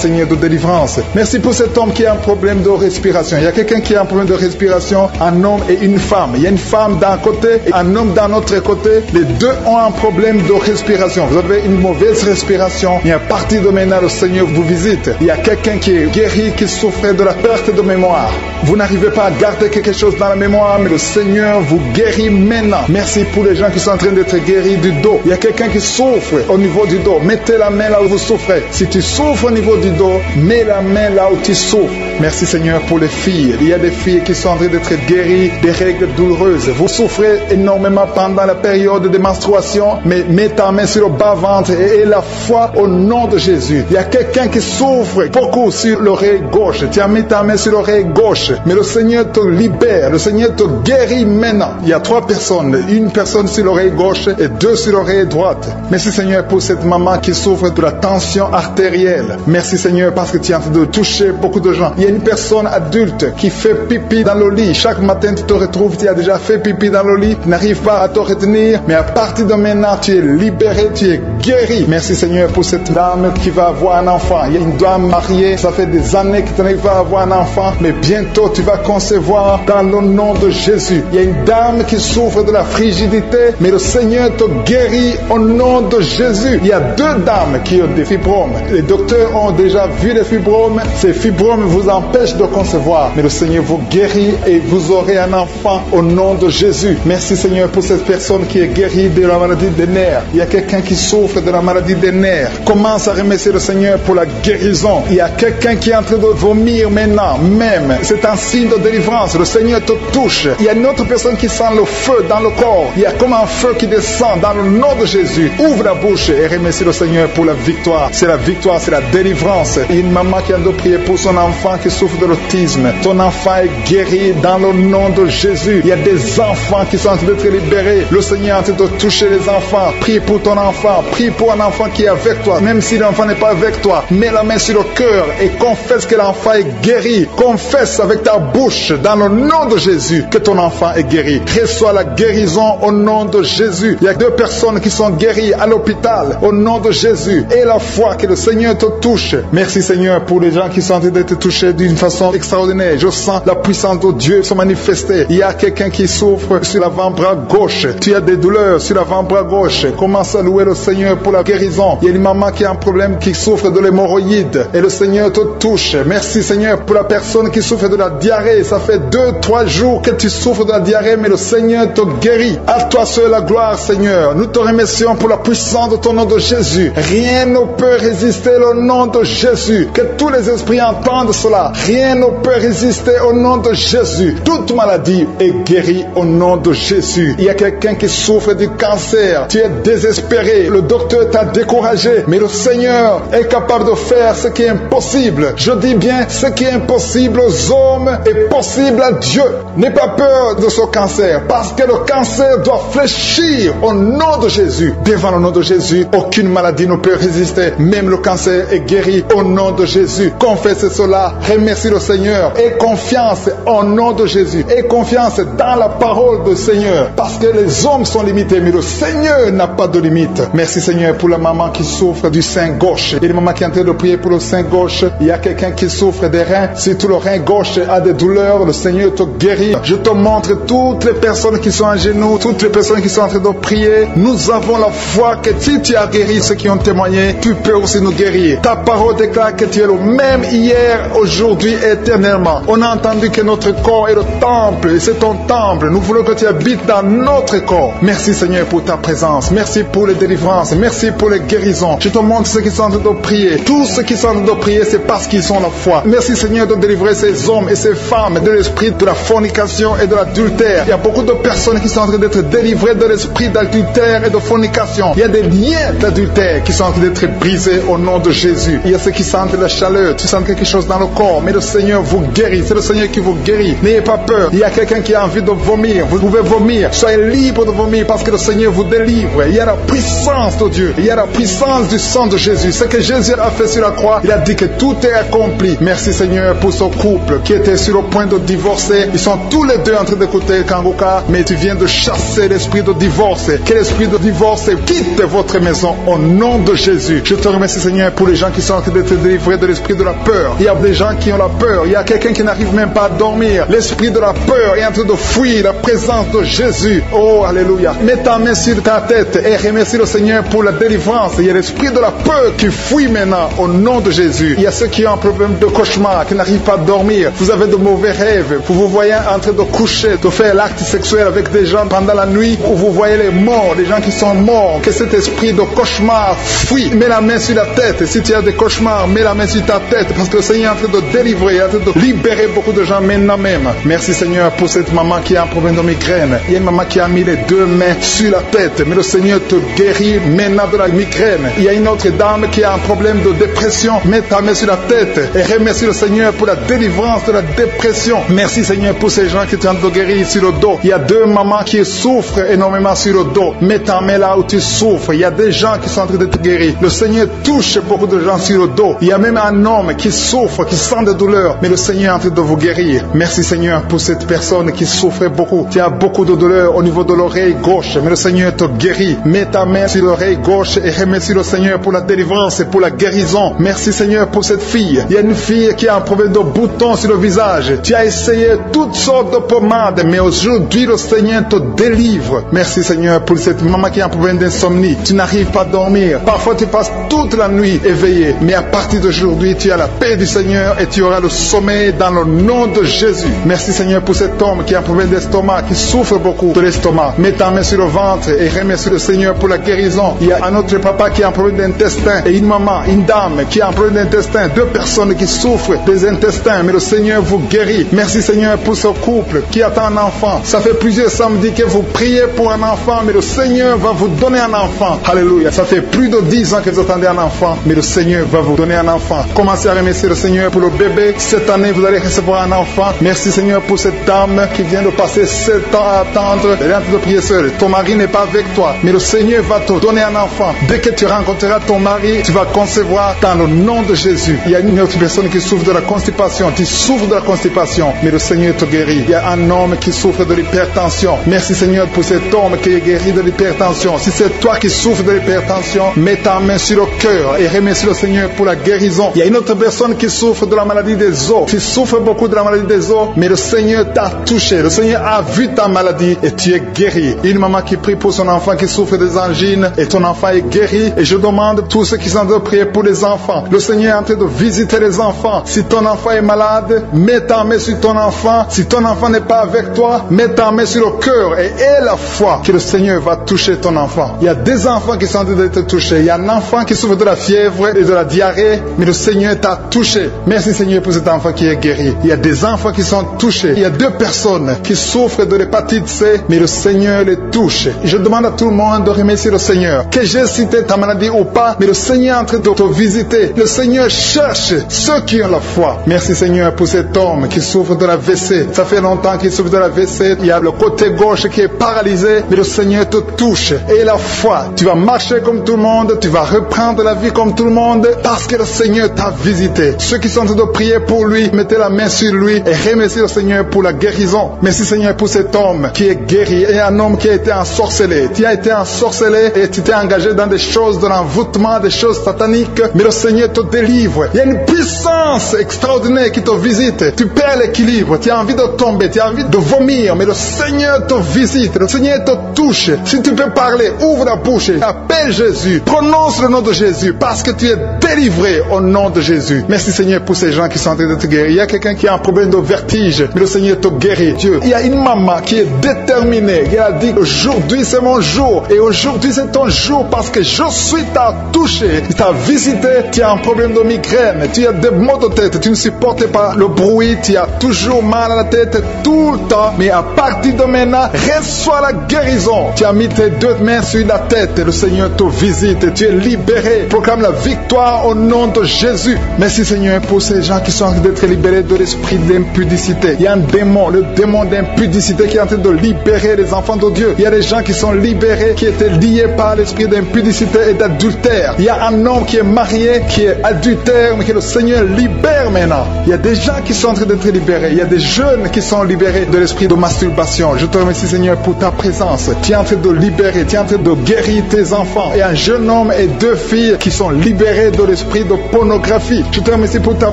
Speaker 2: Seigneur de délivrance. Merci pour cet homme qui a un problème de respiration. Il y a quelqu'un qui a un problème de respiration, un homme et une femme. Il y a une femme d'un côté et un homme d'un autre côté. Les deux ont un problème de respiration. Vous avez une mauvaise respiration, mais à partir de maintenant le Seigneur vous visite. Il y a quelqu'un qui est guéri, qui souffrait de la perte de mémoire. Vous n'arrivez pas à garder quelque chose dans la mémoire, mais le Seigneur vous guérit maintenant. Merci pour les gens qui sont en train d'être guéris du dos. Il y a quelqu'un qui souffre au niveau du dos. Mettez la main là où vous souffrez. Si tu souffres au niveau du dos, mets la main là où tu souffres. Merci Seigneur pour les filles. Il y a des filles qui sont en train d'être guéries des règles douloureuses. Vous souffrez énormément pendant la période de menstruation, mais mets ta main sur le bas-ventre et aie la foi au nom de Jésus. Il y a quelqu'un qui souffre beaucoup sur l'oreille gauche. Tu as mis ta main sur l'oreille gauche, mais le Seigneur te libère. Le Seigneur te guérit maintenant. Il y a 3 personnes. Une personne sur l'oreille gauche et 2 sur l'oreille droite. Merci Seigneur pour cette maman qui souffre de la tension artérielle. Merci Seigneur parce que tu es en train de toucher beaucoup de gens. Il y a une personne adulte qui fait pipi dans le lit. Chaque matin tu te retrouves, tu as déjà fait pipi dans le lit, tu n'arrives pas à te retenir, mais à partir de maintenant tu es libéré, tu es guéri. Merci Seigneur pour cette dame qui va avoir un enfant. Il y a une dame mariée, ça fait des années que tu n'arrives pas à avoir un enfant, mais bientôt tu vas concevoir dans le nom de Jésus. Il y a une dame qui souffre de la frigidité, mais le Seigneur te guérit au nom de Jésus. Il y a 2 dames qui ont des fibromes. Les docteurs ont déjà vu les fibromes. Ces fibromes vous l'empêche de concevoir. Mais le Seigneur vous guérit et vous aurez un enfant au nom de Jésus. Merci Seigneur pour cette personne qui est guérie de la maladie des nerfs. Il y a quelqu'un qui souffre de la maladie des nerfs. Commence à remercier le Seigneur pour la guérison. Il y a quelqu'un qui est en train de vomir maintenant, même. C'est un signe de délivrance. Le Seigneur te touche. Il y a une autre personne qui sent le feu dans le corps. Il y a comme un feu qui descend dans le nom de Jésus. Ouvre la bouche et remercie le Seigneur pour la victoire. C'est la victoire, c'est la délivrance. Il y a une maman qui a de prier pour son enfant qui souffre de l'autisme. Ton enfant est guéri dans le nom de Jésus. Il y a des enfants qui sont en train d'être libérés. Le Seigneur est en train de toucher les enfants. Prie pour ton enfant. Prie pour un enfant qui est avec toi. Même si l'enfant n'est pas avec toi, mets la main sur le cœur et confesse que l'enfant est guéri. Confesse avec ta bouche dans le nom de Jésus que ton enfant est guéri. Reçois la guérison au nom de Jésus. Il y a 2 personnes qui sont guéries à l'hôpital au nom de Jésus. Et la foi que le Seigneur te touche. Merci Seigneur pour les gens qui sont en train d'être touchés d'une façon extraordinaire. Je sens la puissance de Dieu se manifester. Il y a quelqu'un qui souffre sur l'avant-bras gauche. Tu as des douleurs sur l'avant-bras gauche. Commence à louer le Seigneur pour la guérison. Il y a une maman qui a un problème, qui souffre de l'hémorroïde. Et le Seigneur te touche. Merci Seigneur pour la personne qui souffre de la diarrhée. Ça fait 2-3 jours que tu souffres de la diarrhée, mais le Seigneur te guérit. À toi seul la gloire Seigneur. Nous te remercions pour la puissance de ton nom de Jésus. Rien ne peut résister au nom de Jésus. Que tous les esprits entendent cela. Rien ne peut résister au nom de Jésus. Toute maladie est guérie au nom de Jésus. Il y a quelqu'un qui souffre du cancer. Tu es désespéré. Le docteur t'a découragé. Mais le Seigneur est capable de faire ce qui est impossible. Je dis bien, ce qui est impossible aux hommes est possible à Dieu. N'aie pas peur de ce cancer. Parce que le cancer doit fléchir au nom de Jésus. Devant le nom de Jésus, aucune maladie ne peut résister. Même le cancer est guéri au nom de Jésus. Confesse cela. Remercie le Seigneur. Et confiance au nom de Jésus. Et confiance dans la parole du Seigneur. Parce que les hommes sont limités, mais le Seigneur n'a pas de limite. Merci Seigneur pour la maman qui souffre du sein gauche. Et la maman qui est en train de prier pour le sein gauche. Il y a quelqu'un qui souffre des reins. Si tout le rein gauche a des douleurs, le Seigneur te guérit. Je te montre toutes les personnes qui sont à genoux, toutes les personnes qui sont en train de prier. Nous avons la foi que si tu as guéri ceux qui ont témoigné, tu peux aussi nous guérir. Ta parole déclare que tu es le même hier, aujourd'hui, éternellement. On a entendu que notre corps est le temple, et c'est ton temple. Nous voulons que tu habites dans notre corps. Merci Seigneur pour ta présence. Merci pour les délivrances. Merci pour les guérisons. Je te montre ceux qui sont en train de prier. Tous ceux qui sont en train de prier, c'est parce qu'ils ont la foi. Merci Seigneur de délivrer ces hommes et ces femmes de l'esprit de la fornication et de l'adultère. Il y a beaucoup de personnes qui sont en train d'être délivrées de l'esprit d'adultère et de fornication. Il y a des liens d'adultère qui sont en train d'être brisés au nom de Jésus. Il y a ceux qui sentent la chaleur, tu sens quelque chose dans le corps, mais le Seigneur vous guérit. C'est le Seigneur qui vous guérit. N'ayez pas peur. Il y a quelqu'un qui a envie de vomir. Vous pouvez vomir. Soyez libre de vomir parce que le Seigneur vous délivre. Il y a la puissance de Dieu. Il y a la puissance du sang de Jésus. Ce que Jésus a fait sur la croix, il a dit que tout est accompli. Merci Seigneur pour ce couple qui était sur le point de divorcer. Ils sont tous les deux en train d'écouter Kangoka, mais tu viens de chasser l'esprit de divorce. Que l'esprit de divorce quitte votre maison au nom de Jésus. Je te remercie Seigneur pour les gens qui sont en train d'être délivrés de l'esprit de la peur. Il y a des gens qui ont la peur. Il y a quelqu'un qui n'arrive même pas à dormir. L'esprit de la peur est en train de fuir la présence de Jésus. Oh, alléluia. Mets ta main sur ta tête et remercie le Seigneur pour la délivrance. Il y a l'esprit de la peur qui fuit maintenant au nom de Jésus. Il y a ceux qui ont un problème de cauchemar, qui n'arrivent pas à dormir. Vous avez de mauvais rêves. Vous vous voyez en train de coucher, de faire l'acte sexuel avec des gens pendant la nuit, où vous voyez les morts, les gens qui sont morts. Que cet esprit de cauchemar fuit. Mets la main sur la tête. Si tu as des cauchemars, mets la main sur ta tête. Parce que le Seigneur est en train de délivrer, en train de libérer beaucoup de gens maintenant même. Merci Seigneur pour cette maman qui a un problème de migraine. Il y a une maman qui a mis les 2 mains sur la tête. Mais le Seigneur te guérit maintenant de la migraine. Il y a une autre dame qui a un problème de dépression. Mets ta main sur la tête et remercie le Seigneur pour la délivrance de la dépression. Merci Seigneur pour ces gens qui sont en train de guérir sur le dos. Il y a 2 mamans qui souffrent énormément sur le dos. Mets ta main là où tu souffres. Il y a des gens qui sont en train d'être guéris. Le Seigneur touche beaucoup de gens sur le dos. Il y a même un homme qui souffre, qui sent des douleurs. Mais le Seigneur est en train de vous guérir. Merci Seigneur pour cette personne qui souffre beaucoup. Tu as beaucoup de douleurs au niveau de l'oreille gauche. Mais le Seigneur te guérit. Mets ta main sur l'oreille gauche et remercie le Seigneur pour la délivrance et pour la guérison. Merci Seigneur pour cette fille. Il y a une fille qui a un problème de boutons sur le visage. Tu as essayé toutes sortes de pommades, mais aujourd'hui le Seigneur te délivre. Merci Seigneur pour cette maman qui a un problème d'insomnie. Tu n'arrives pas à dormir. Parfois tu passes toute la nuit éveillé, mais à partir d'aujourd'hui tu as la paix du Seigneur et tu auras le sommeil dans le nom de Jésus. Merci Seigneur pour cet homme qui a un problème d'estomac, qui souffre beaucoup de l'estomac. Mets ta main sur le ventre et remercie le Seigneur pour la guérison. Il y a un autre papa qui a un problème d'intestin et une maman, une dame qui a un problème d'intestin. Deux personnes qui souffrent des intestins, mais le Seigneur vous guérit. Merci Seigneur pour ce couple qui attend un enfant. Ça fait plusieurs samedis que vous priez pour un enfant, mais le Seigneur va vous donner un enfant. Alléluia. Ça fait plus de 10 ans que vous attendez un enfant, mais le Seigneur va vous donner un enfant. Commencez à remercier le Seigneur pour le bébé. Cette année, vous allez recevoir un enfant. Merci Seigneur pour cette dame qui vient de passer 7 ans à attendre. Elle est en train de prier seule. Ton mari n'est pas avec toi, mais le Seigneur va te donner un enfant. Dès que tu rencontreras ton mari, tu vas concevoir dans le nom de Jésus. Il y a une autre personne qui souffre de la constipation. Tu souffres de la constipation, mais le Seigneur te guérit. Il y a un homme qui souffre de l'hypertension. Merci Seigneur pour cet homme qui est guéri de l'hypertension. Si c'est toi qui souffres de l'hypertension, mets ta main sur le cœur et remercie le Seigneur pour la guérison. Il y a une autre personne qui souffre de la maladie des os. Tu souffres beaucoup de la maladie des os, mais le Seigneur t'a touché. Le Seigneur a vu ta maladie et tu es guéri. Une maman qui prie pour son enfant qui souffre des angines et ton enfant est guéri. Et je demande à tous ceux qui sont en train de prier pour les enfants. Le Seigneur est en train de visiter les enfants. Si ton enfant est malade, mets ta main sur ton enfant. Si ton enfant n'est pas avec toi, mets ta main sur le cœur et aie la foi que le Seigneur va toucher ton enfant. Il y a des enfants qui sont en train d'être touchés. Il y a un enfant qui souffre de la fièvre et de la diarrhée, mais le Seigneur t'a touché. Merci Seigneur pour cet enfant qui est guéri. Il y a des enfants qui sont touchés. Il y a 2 personnes qui souffrent de l'hépatite C, mais le Seigneur les touche. Je demande à tout le monde de remercier le Seigneur. Que j'ai cité ta maladie ou pas, mais le Seigneur est en train de te visiter. Le Seigneur cherche ceux qui ont la foi. Merci Seigneur pour cet homme qui souffre de la WC. Ça fait longtemps qu'il souffre de la WC. Il y a le côté gauche qui est paralysé, mais le Seigneur te touche. Et la foi, tu vas marcher comme tout le monde, tu vas reprendre la vie comme tout le monde, parce que le Seigneur t'a visité. Ceux qui sont en train de prier pour lui, mettez la main sur lui et remerciez le Seigneur pour la guérison. Merci Seigneur pour cet homme qui est guéri et un homme qui a été ensorcelé. Tu as été ensorcelé et tu t'es engagé dans des choses de l'envoûtement, des choses sataniques, mais le Seigneur te délivre. Il y a une puissance extraordinaire qui te visite. Tu perds l'équilibre, tu as envie de tomber, tu as envie de vomir, mais le Seigneur te visite, le Seigneur te touche. Si tu peux parler, ouvre la bouche et appelle Jésus. Prononce le nom de Jésus parce que tu es délivré au nom de Jésus. Merci Seigneur pour ces gens qui sont en train de te guérir. Il y a quelqu'un qui a un problème de vertige, mais le Seigneur te guérit. Dieu. Il y a une maman qui est déterminée. Elle a dit aujourd'hui c'est mon jour et aujourd'hui c'est ton jour parce que je suis t'a touché, il t'a visité. Tu as un problème de migraine, tu as des maux de tête, tu ne supportes pas le bruit, tu as toujours mal à la tête tout le temps, mais à partir de maintenant, reçois la guérison. Tu as mis tes 2 mains sur la tête, le Seigneur te visite et tu es libéré. Proclame la victoire au nom de Jésus. Merci Seigneur pour ces gens qui sont en train d'être libérés de l'esprit d'impudicité. Il y a un démon, le démon d'impudicité qui est en train de libérer les enfants de Dieu. Il y a des gens qui sont libérés, qui étaient liés par l'esprit d'impudicité et d'adultère. Il y a un homme qui est marié, qui est adultère, mais que le Seigneur libère maintenant. Il y a des gens qui sont en train d'être libérés. Il y a des jeunes qui sont libérés de l'esprit de masturbation. Je te remercie Seigneur pour ta présence. Tu es en train de libérer, tu es en train de guérir tes enfants. Et un jeune homme et 2 filles qui sont libérés de l'esprit de pornographie. Je te remercie pour ta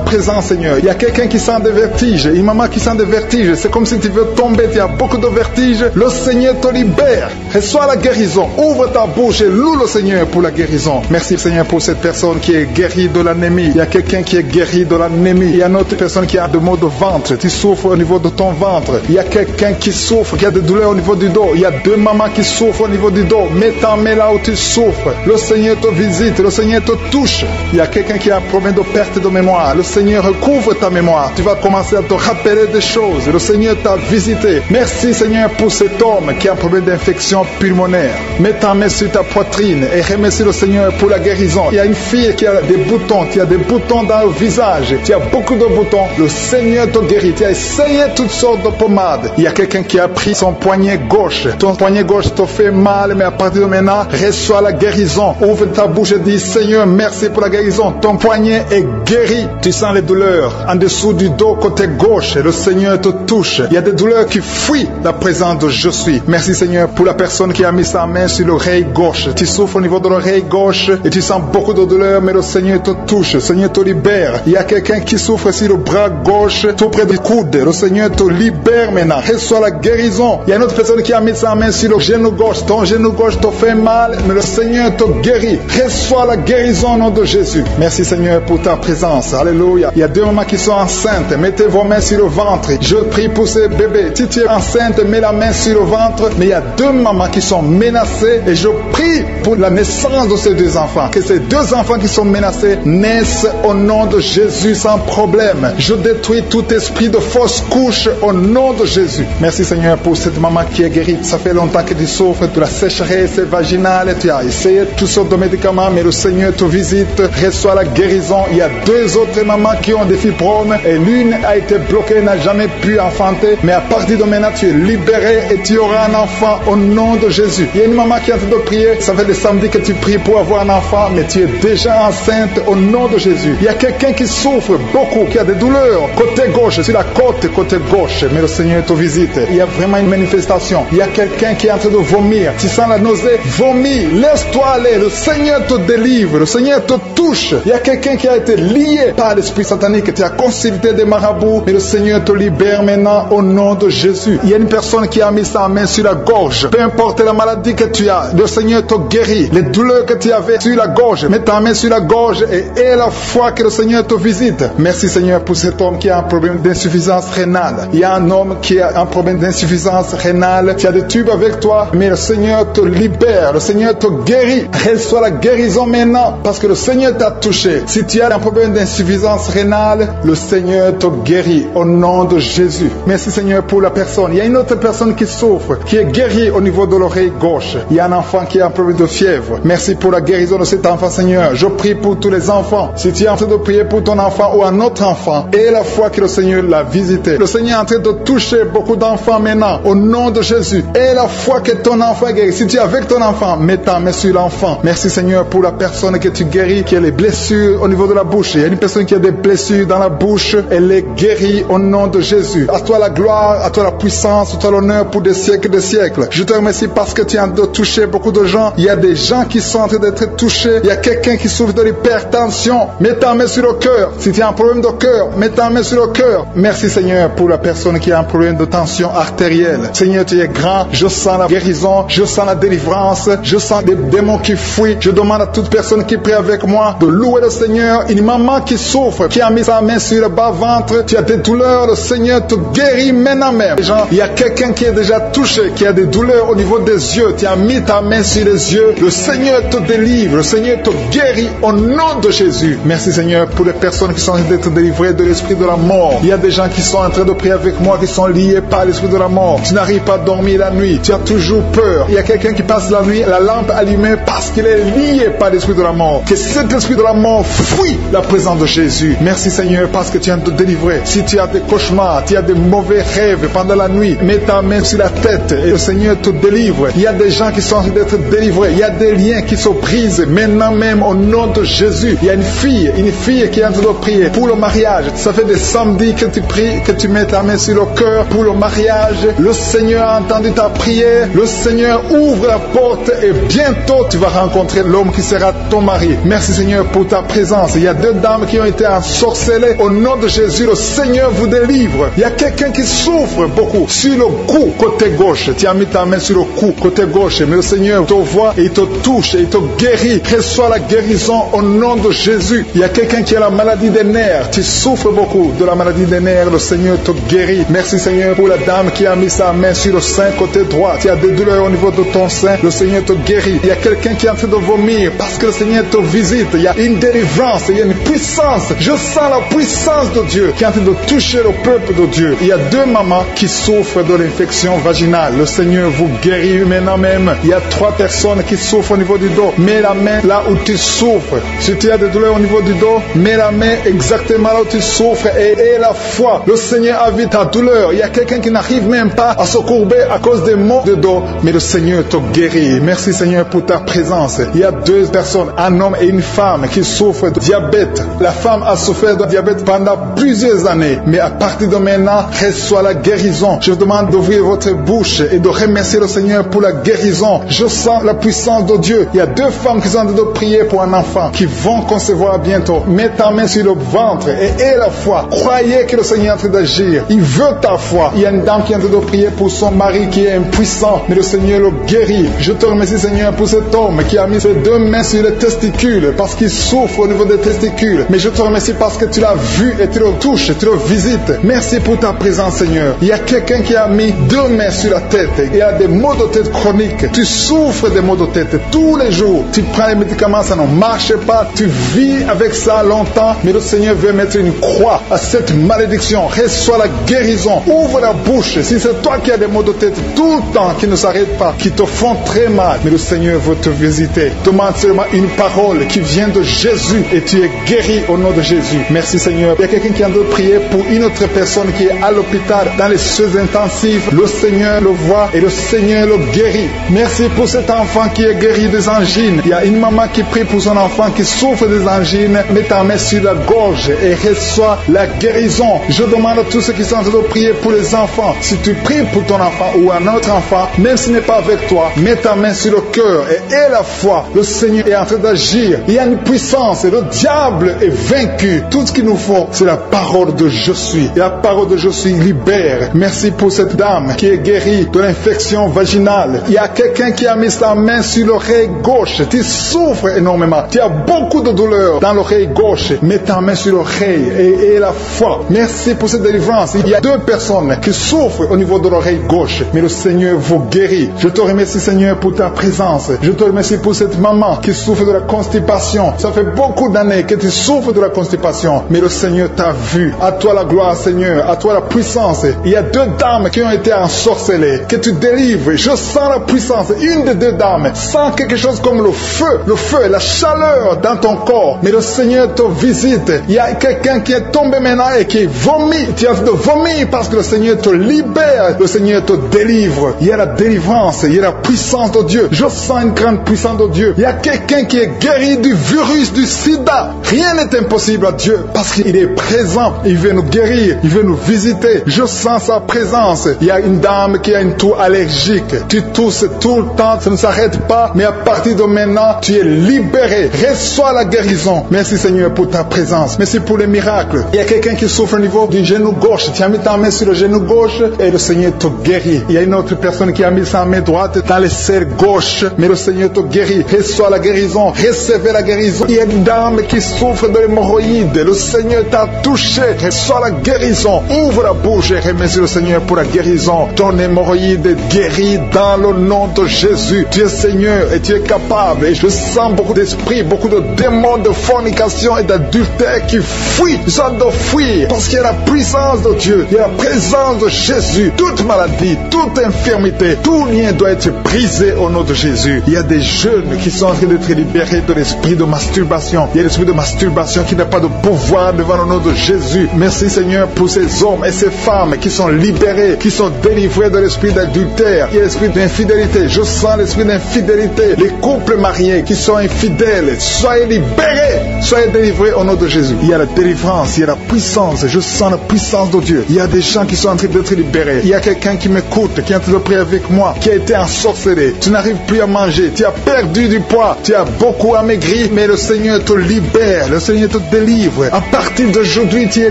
Speaker 2: présence Seigneur. Il y a quelqu'un qui sent des vertiges, une maman qui sent des vertiges. C'est comme si tu veux tomber, tu as beaucoup de vertiges. Le Seigneur te libère. Reçois la guérison. Ouvre ta bouche et loue le Seigneur pour la guérison. Merci Seigneur pour cette personne qui est guérie de l'anémie. Il y a quelqu'un qui est guéri de l'anémie. Il y a une autre personne qui a des maux de ventre. Tu souffres au niveau de ton ventre. Il y a quelqu'un qui souffre, qui a des douleurs au niveau du dos. Il y a 2 mamans qui souffrent au niveau du dos. Mets ta main là où tu souffres. Le Seigneur te visite. Le Seigneur te touche. Il y a quelqu'un qui a un problème de perte de mémoire. Le Seigneur recouvre ta mémoire. Tu vas commencer à te rappeler des choses. Le Seigneur t'a visité. Merci Seigneur pour cet homme qui a un problème d'infection pulmonaire. Mets ta main sur ta poitrine et remercie le Seigneur pour la guérison. Il y a une fille qui a des boutons, qui a des boutons dans le visage. Tu as beaucoup de boutons. Le Seigneur te guérit. Tu as essayé toutes sortes de pommades. Il y a quelqu'un qui a pris son poignet gauche. Ton poignet gauche te fait mal, mais à partir de maintenant, reçois la guérison. Ouvre ta bouche et dis Seigneur, merci pour la guérison. Ton poignet est guéri. Tu sens les douleurs en dessous du dos côté gauche. Le Seigneur te touche. Il y a des douleurs qui fuient la présence de je suis. Merci Seigneur pour la personne qui a mis sa main sur l'oreille gauche. Tu souffres au niveau de l'oreille gauche et tu sens beaucoup de douleur, mais le Seigneur te touche. Le Seigneur te libère. Il y a quelqu'un qui souffre sur le bras gauche, tout près du coude. Le Seigneur te libère maintenant. Reçois la guérison. Il y a une autre personne qui a mis sa main sur le genou gauche. Ton genou gauche te fait mal, mais le Seigneur te guérit. Reçois la guérison au nom de Jésus. Jésus. Merci Seigneur pour ta présence. Alléluia. Il y a 2 mamans qui sont enceintes. Mettez vos mains sur le ventre. Je prie pour ces bébés. Si tu es enceinte, mets la main sur le ventre. Mais il y a 2 mamans qui sont menacées et je prie pour la naissance de ces 2 enfants. Que ces 2 enfants qui sont menacés naissent au nom de Jésus sans problème. Je détruis tout esprit de fausse couche au nom de Jésus. Merci Seigneur pour cette maman qui est guérie. Ça fait longtemps que tu souffres de la sécheresse vaginale. Tu as essayé toutes sortes de médicaments, mais le Seigneur te visite. Reçois la guérison. Il y a 2 autres mamans qui ont des fibromes et l'une a été bloquée, n'a jamais pu enfanter. Mais à partir de maintenant, tu es libéré et tu auras un enfant au nom de Jésus. Il y a une maman qui est en train de prier. Ça fait des samedis que tu pries pour avoir un enfant, mais tu es déjà enceinte au nom de Jésus. Il y a quelqu'un qui souffre beaucoup, qui a des douleurs côté gauche, sur la côte côté gauche, mais le Seigneur te visite. Il y a vraiment une manifestation. Il y a quelqu'un qui est en train de vomir. Tu sens la nausée, vomis, laisse-toi aller. Le Seigneur te délivre, le Seigneur te touche. Il y a quelqu'un qui a été lié par l'esprit satanique. Tu as consulté des marabouts, mais le Seigneur te libère maintenant au nom de Jésus. Il y a une personne qui a mis sa main sur la gorge. Peu importe la maladie que tu as, le Seigneur te guérit. Les douleurs que tu avais sur la gorge, mets ta main sur la gorge et aie la foi que le Seigneur te visite. Merci Seigneur pour cet homme qui a un problème d'insuffisance rénale. Il y a un homme qui a un problème d'insuffisance rénale. Tu as des tubes avec toi, mais le Seigneur te libère. Le Seigneur te guérit. Reçois la guérison maintenant parce que le Seigneur t'a touché. Si tu as un problème d'insuffisance rénale, le Seigneur te guérit au nom de Jésus. Merci Seigneur pour la personne. Il y a une autre personne qui souffre, qui est guérie au niveau de l'oreille gauche. Il y a un enfant qui a un problème de fièvre. Merci pour la guérison de cet enfant Seigneur. Je prie pour tous les enfants. Si tu es en train de prier pour ton enfant ou un autre enfant, et la foi que le Seigneur l'a visité. Le Seigneur est en train de toucher beaucoup d'enfants maintenant au nom de Jésus. Et la foi que ton enfant est guéri. Si tu es avec ton enfant, mets ta main sur l'enfant. Merci Seigneur pour la personne que tu guéris, qui a les blessures au niveau de la bouche. Il y a une personne qui a des blessures dans la bouche. Elle est guérie au nom de Jésus. À toi la gloire, à toi la puissance, à toi l'honneur pour des siècles et des siècles. Je te remercie parce que tu es en train de toucher beaucoup de gens. Il y a des gens qui sont en train d'être touchés. Il y a quelqu'un qui souffre de l'hypertension. Mets ta main sur le cœur. Si tu as un problème de cœur, mets ta main sur le cœur. Merci Seigneur pour la personne qui a un problème de tension artérielle. Seigneur, tu es grand. Je sens la guérison. Je sens la délivrance. Je sens des démons qui fuient. Je demande à toute personne qui prie avec moi de louer le Seigneur. Une maman qui souffre, qui a mis sa main sur le bas-ventre. Tu as des douleurs. Le Seigneur te guérit maintenant même. Il y a quelqu'un qui est déjà touché, qui a des douleurs au niveau des yeux. Tu as mis ta main sur les yeux. Le Seigneur te délivre. Le Seigneur te guérit au nom de Jésus. Merci Seigneur pour les personnes qui sont en train d'être délivrées de l'esprit de la mort. Il y a des gens qui sont en train de prier avec moi, qui sont liés par l'esprit de la mort. Tu n'arrives pas à dormir la nuit. Tu as toujours peur. Il y a quelqu'un qui passe la nuit, la lampe allumée parce qu'il est lié par l'esprit de la mort. Que cet esprit de la mort fuit la présence de Jésus. Merci Seigneur parce que tu viens de te délivrer. Si tu as des cauchemars, tu as des mauvais rêves pendant la nuit, mets ta main sur la tête et le Seigneur te délivre. Il y a des gens qui sont en train d'être délivrés. Il y a des liens qui se brisent maintenant même au nom de Jésus. Il y a une fille qui est en train de prier pour le mariage. Ça fait des samedis que tu pries, que tu mets ta main sur le cœur pour le mariage. Le Seigneur a entendu ta prière. Le Seigneur ouvre la porte et bientôt tu vas rencontrer l'homme qui sera ton mari. Merci Seigneur pour ta présence. Il y a 2 dames qui ont été ensorcelées. Au nom de Jésus, le Seigneur vous délivre. Il y a quelqu'un qui souffre beaucoup sur le cou, côté gauche. Tu as mis ta main sur le cou, côté gauche. Mais le Seigneur te voit et il te touche et il te guérit. Reçois la guérison au nom de Jésus. Il y a quelqu'un qui a la maladie des nerfs. Tu souffres beaucoup de la maladie des nerfs. Le Seigneur te guérit. Merci Seigneur pour la dame qui a mis sa main sur le sein côté droit. Tu as des douleurs au niveau de ton sein. Le Seigneur te guérit. Il y a quelqu'un qui est en train de vomir parce que le Seigneur te visite. Il y a une délivrance. Il y a une puissance. Je sens la puissance de Dieu qui est en train de toucher le peuple de Dieu. Il y a 2 mamans qui souffrent de l'infection vaginale. Le Seigneur vous guérit maintenant même. Il y a 3 personnes qui souffrent au niveau du dos. Mets la main là où tu souffres. Si tu as des douleurs au niveau du dos, mets la main exactement là où tu souffres et aie la foi. Le Seigneur a vu ta douleur. Il y a quelqu'un qui n'arrive même pas à se courber à cause des maux de dos, mais le Seigneur te guérit. Merci Seigneur pour ta présence. Il y a 2 personnes, un homme et une femme qui souffrent de diabète. La femme a souffert de diabète pendant plusieurs années, mais à partir de maintenant, reçoit la guérison. Je vous demande d'ouvrir votre bouche et de remercier le Seigneur pour la guérison. Je sens la puissance de Dieu. Il y a 2 femmes qui sont en train de prier pour un enfant qui vont concevoir bientôt. Mets ta main sur le ventre et aie la foi. Croyez que le Seigneur est en train d'agir. Il veut ta foi. Il y a une dame qui est en train de prier pour son mari qui est impuissant, mais le Seigneur le guérit. Je te remercie Seigneur pour cet homme qui a mis ses 2 mains sur les testicules parce parce qu'il souffre au niveau des testicules. Mais je te remercie parce que tu l'as vu et tu le touches, tu le visites. Merci pour ta présence, Seigneur. Il y a quelqu'un qui a mis 2 mains sur la tête. Il a des maux de tête chroniques. Tu souffres des maux de tête tous les jours. Tu prends les médicaments, ça ne marche pas. Tu vis avec ça longtemps. Mais le Seigneur veut mettre une croix à cette malédiction. Reçois la guérison. Ouvre la bouche. Si c'est toi qui as des maux de tête tout le temps, qui ne s'arrêtent pas, qui te font très mal, mais le Seigneur veut te visiter. Demande seulement une parole qui vient de Jésus et tu es guéri au nom de Jésus. Merci Seigneur. Il y a quelqu'un qui a de prier pour une autre personne qui est à l'hôpital dans les soins intensifs. Le Seigneur le voit et le Seigneur le guérit. Merci pour cet enfant qui est guéri des angines. Il y a une maman qui prie pour son enfant qui souffre des angines. Mets ta main sur la gorge et reçois la guérison. Je demande à tous ceux qui sont en train de prier pour les enfants. Si tu pries pour ton enfant ou un autre enfant, même s'il n'est pas avec toi, mets ta main sur le cœur et aie la foi. Le Seigneur est en train d'agir. Il y a une puissance et le diable est vaincu. Tout ce qu'il nous faut, c'est la parole de je suis. Et la parole de je suis libère. Merci pour cette dame qui est guérie de l'infection vaginale. Il y a quelqu'un qui a mis sa main sur l'oreille gauche. Tu souffres énormément. Tu as beaucoup de douleur dans l'oreille gauche. Mets ta main sur l'oreille et aie la foi. Merci pour cette délivrance. Il y a 2 personnes qui souffrent au niveau de l'oreille gauche. Mais le Seigneur vous guérit. Je te remercie Seigneur pour ta présence. Je te remercie pour cette maman qui souffre de la constipation. Ça fait beaucoup d'années que tu souffres de la constipation. Mais le Seigneur t'a vu. À toi la gloire Seigneur. À toi la puissance. Il y a 2 dames qui ont été ensorcelées. Que tu délivres. Je sens la puissance. Une des 2 dames sent quelque chose comme le feu, la chaleur dans ton corps. Mais le Seigneur te visite. Il y a quelqu'un qui est tombé maintenant et qui vomit. Tu as de vomir parce que le Seigneur te libère. Le Seigneur te délivre. Il y a la délivrance. Il y a la puissance de Dieu. Je sens une grande puissance de Dieu. Il y a quelqu'un qui est guéri du virus du sida. Rien n'est impossible à Dieu parce qu'il est présent. Il veut nous guérir. Il veut nous visiter. Je sens sa présence. Il y a une dame qui a une toux allergique. Tu tousses tout le temps. Ça ne s'arrête pas. Mais à partir de maintenant, tu es libéré. Reçois la guérison. Merci Seigneur pour ta présence. Merci pour les miracles. Il y a quelqu'un qui souffre au niveau du genou gauche. Tu as mis ta main sur le genou gauche et le Seigneur te guérit. Il y a une autre personne qui a mis sa main droite dans les serres gauche. Mais le Seigneur te guérit. Reçois la guérison. Recevez la guérison. Il y a une dame qui souffre de l'hémorroïde. Le Seigneur t'a touché. Reçois la guérison. Ouvre la bouche et remercie le Seigneur pour la guérison. Ton hémorroïde est guérie dans le nom de Jésus. Tu es Seigneur et tu es capable. Et je sens beaucoup d'esprits, beaucoup de démons de fornication et d'adultère qui fuient. Ils sont de fuir parce qu'il y a la puissance de Dieu. Il y a la présence de Jésus. Toute maladie, toute infirmité, tout lien doit être brisé au nom de Jésus. Il y a des jeunes qui sont en train d'être libérés de l'esprit de masturbation. Il y a l'esprit de masturbation qui n'a pas de pouvoir devant le nom de Jésus. Merci Seigneur pour ces hommes et ces femmes qui sont libérés, qui sont délivrés de l'esprit d'adultère. Il y a l'esprit d'infidélité. Je sens l'esprit d'infidélité. Les couples mariés qui sont infidèles, soyez libérés, soyez délivrés au nom de Jésus. Il y a la délivrance, il y a la puissance. Je sens la puissance de Dieu. Il y a des gens qui sont en train d'être libérés. Il y a quelqu'un qui m'écoute, qui est en train de prier avec moi, qui a été ensorcelé. Tu n'arrives plus à manger. Tu as perdu du poids. Tu as beaucoup amaigri, mais le Seigneur te libère. Le Seigneur te délivre. À partir d'aujourd'hui, tu es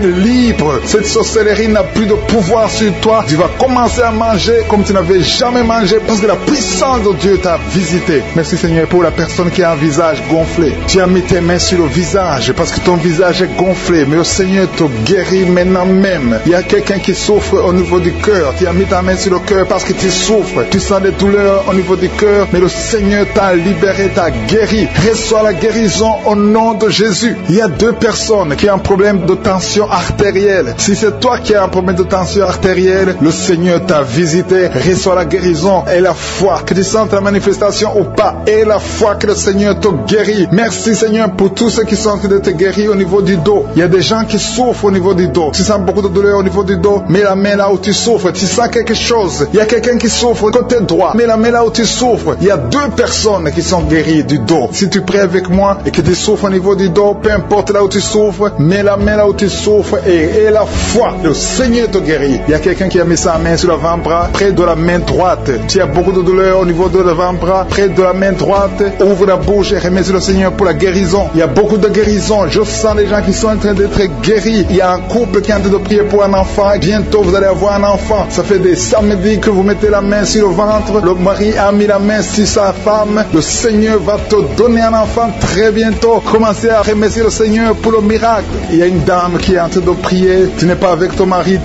Speaker 2: libre. Cette sorcellerie n'a plus de pouvoir sur toi. Tu vas commencer à manger comme tu n'avais jamais mangé parce que la puissance de Dieu t'a visité. Merci Seigneur pour la personne qui a un visage gonflé. Tu as mis tes mains sur le visage parce que ton visage est gonflé. Mais le Seigneur te guérit maintenant même. Il y a quelqu'un qui souffre au niveau du cœur. Tu as mis ta main sur le cœur parce que tu souffres. Tu sens des douleurs au niveau du cœur. Mais le Seigneur t'a libéré, t'a guéri. Reçois la guérison au nom de Jésus. Il y a 2 personnes qui ont un problème de tension artérielle. Si c'est toi qui as un problème de tension artérielle, le Seigneur t'a visité. Reçois la guérison et la foi. Que tu sentes la manifestation ou pas. Et la foi que le Seigneur te guérit. Merci Seigneur pour tous ceux qui sont en train de te guérir au niveau du dos. Il y a des gens qui souffrent au niveau du dos. Tu sens beaucoup de douleur au niveau du dos. Mets la main là où tu souffres. Tu sens quelque chose. Il y a quelqu'un qui souffre côté droit. Mets la main là où tu souffres. Il y a 2 personnes qui sont guéries du dos. Si tu pries avec moi et que tu souffres au niveau du dos, peu importe là où tu souffres, mets la main là où tu souffres et la foi. Le Seigneur te guérit. Il y a quelqu'un qui a mis sa main sur l'avant-bras, près de la main droite. Tu as beaucoup de douleur au niveau de l'avant-bras, près de la main droite. Ouvre la bouche et remercie le Seigneur pour la guérison. Il y a beaucoup de guérison. Je sens les gens qui sont en train d'être guéris. Il y a un couple qui est en train de prier pour un enfant. Bientôt, vous allez avoir un enfant. Ça fait des samedis que vous mettez la main sur le ventre. Le mari a mis la main sur sa femme. Le Seigneur va te donner un enfant très bientôt. Commencez à remercier le Seigneur pour le miracle. Il y a une dame qui est en train de prier. Tu n'es pas avec ton mari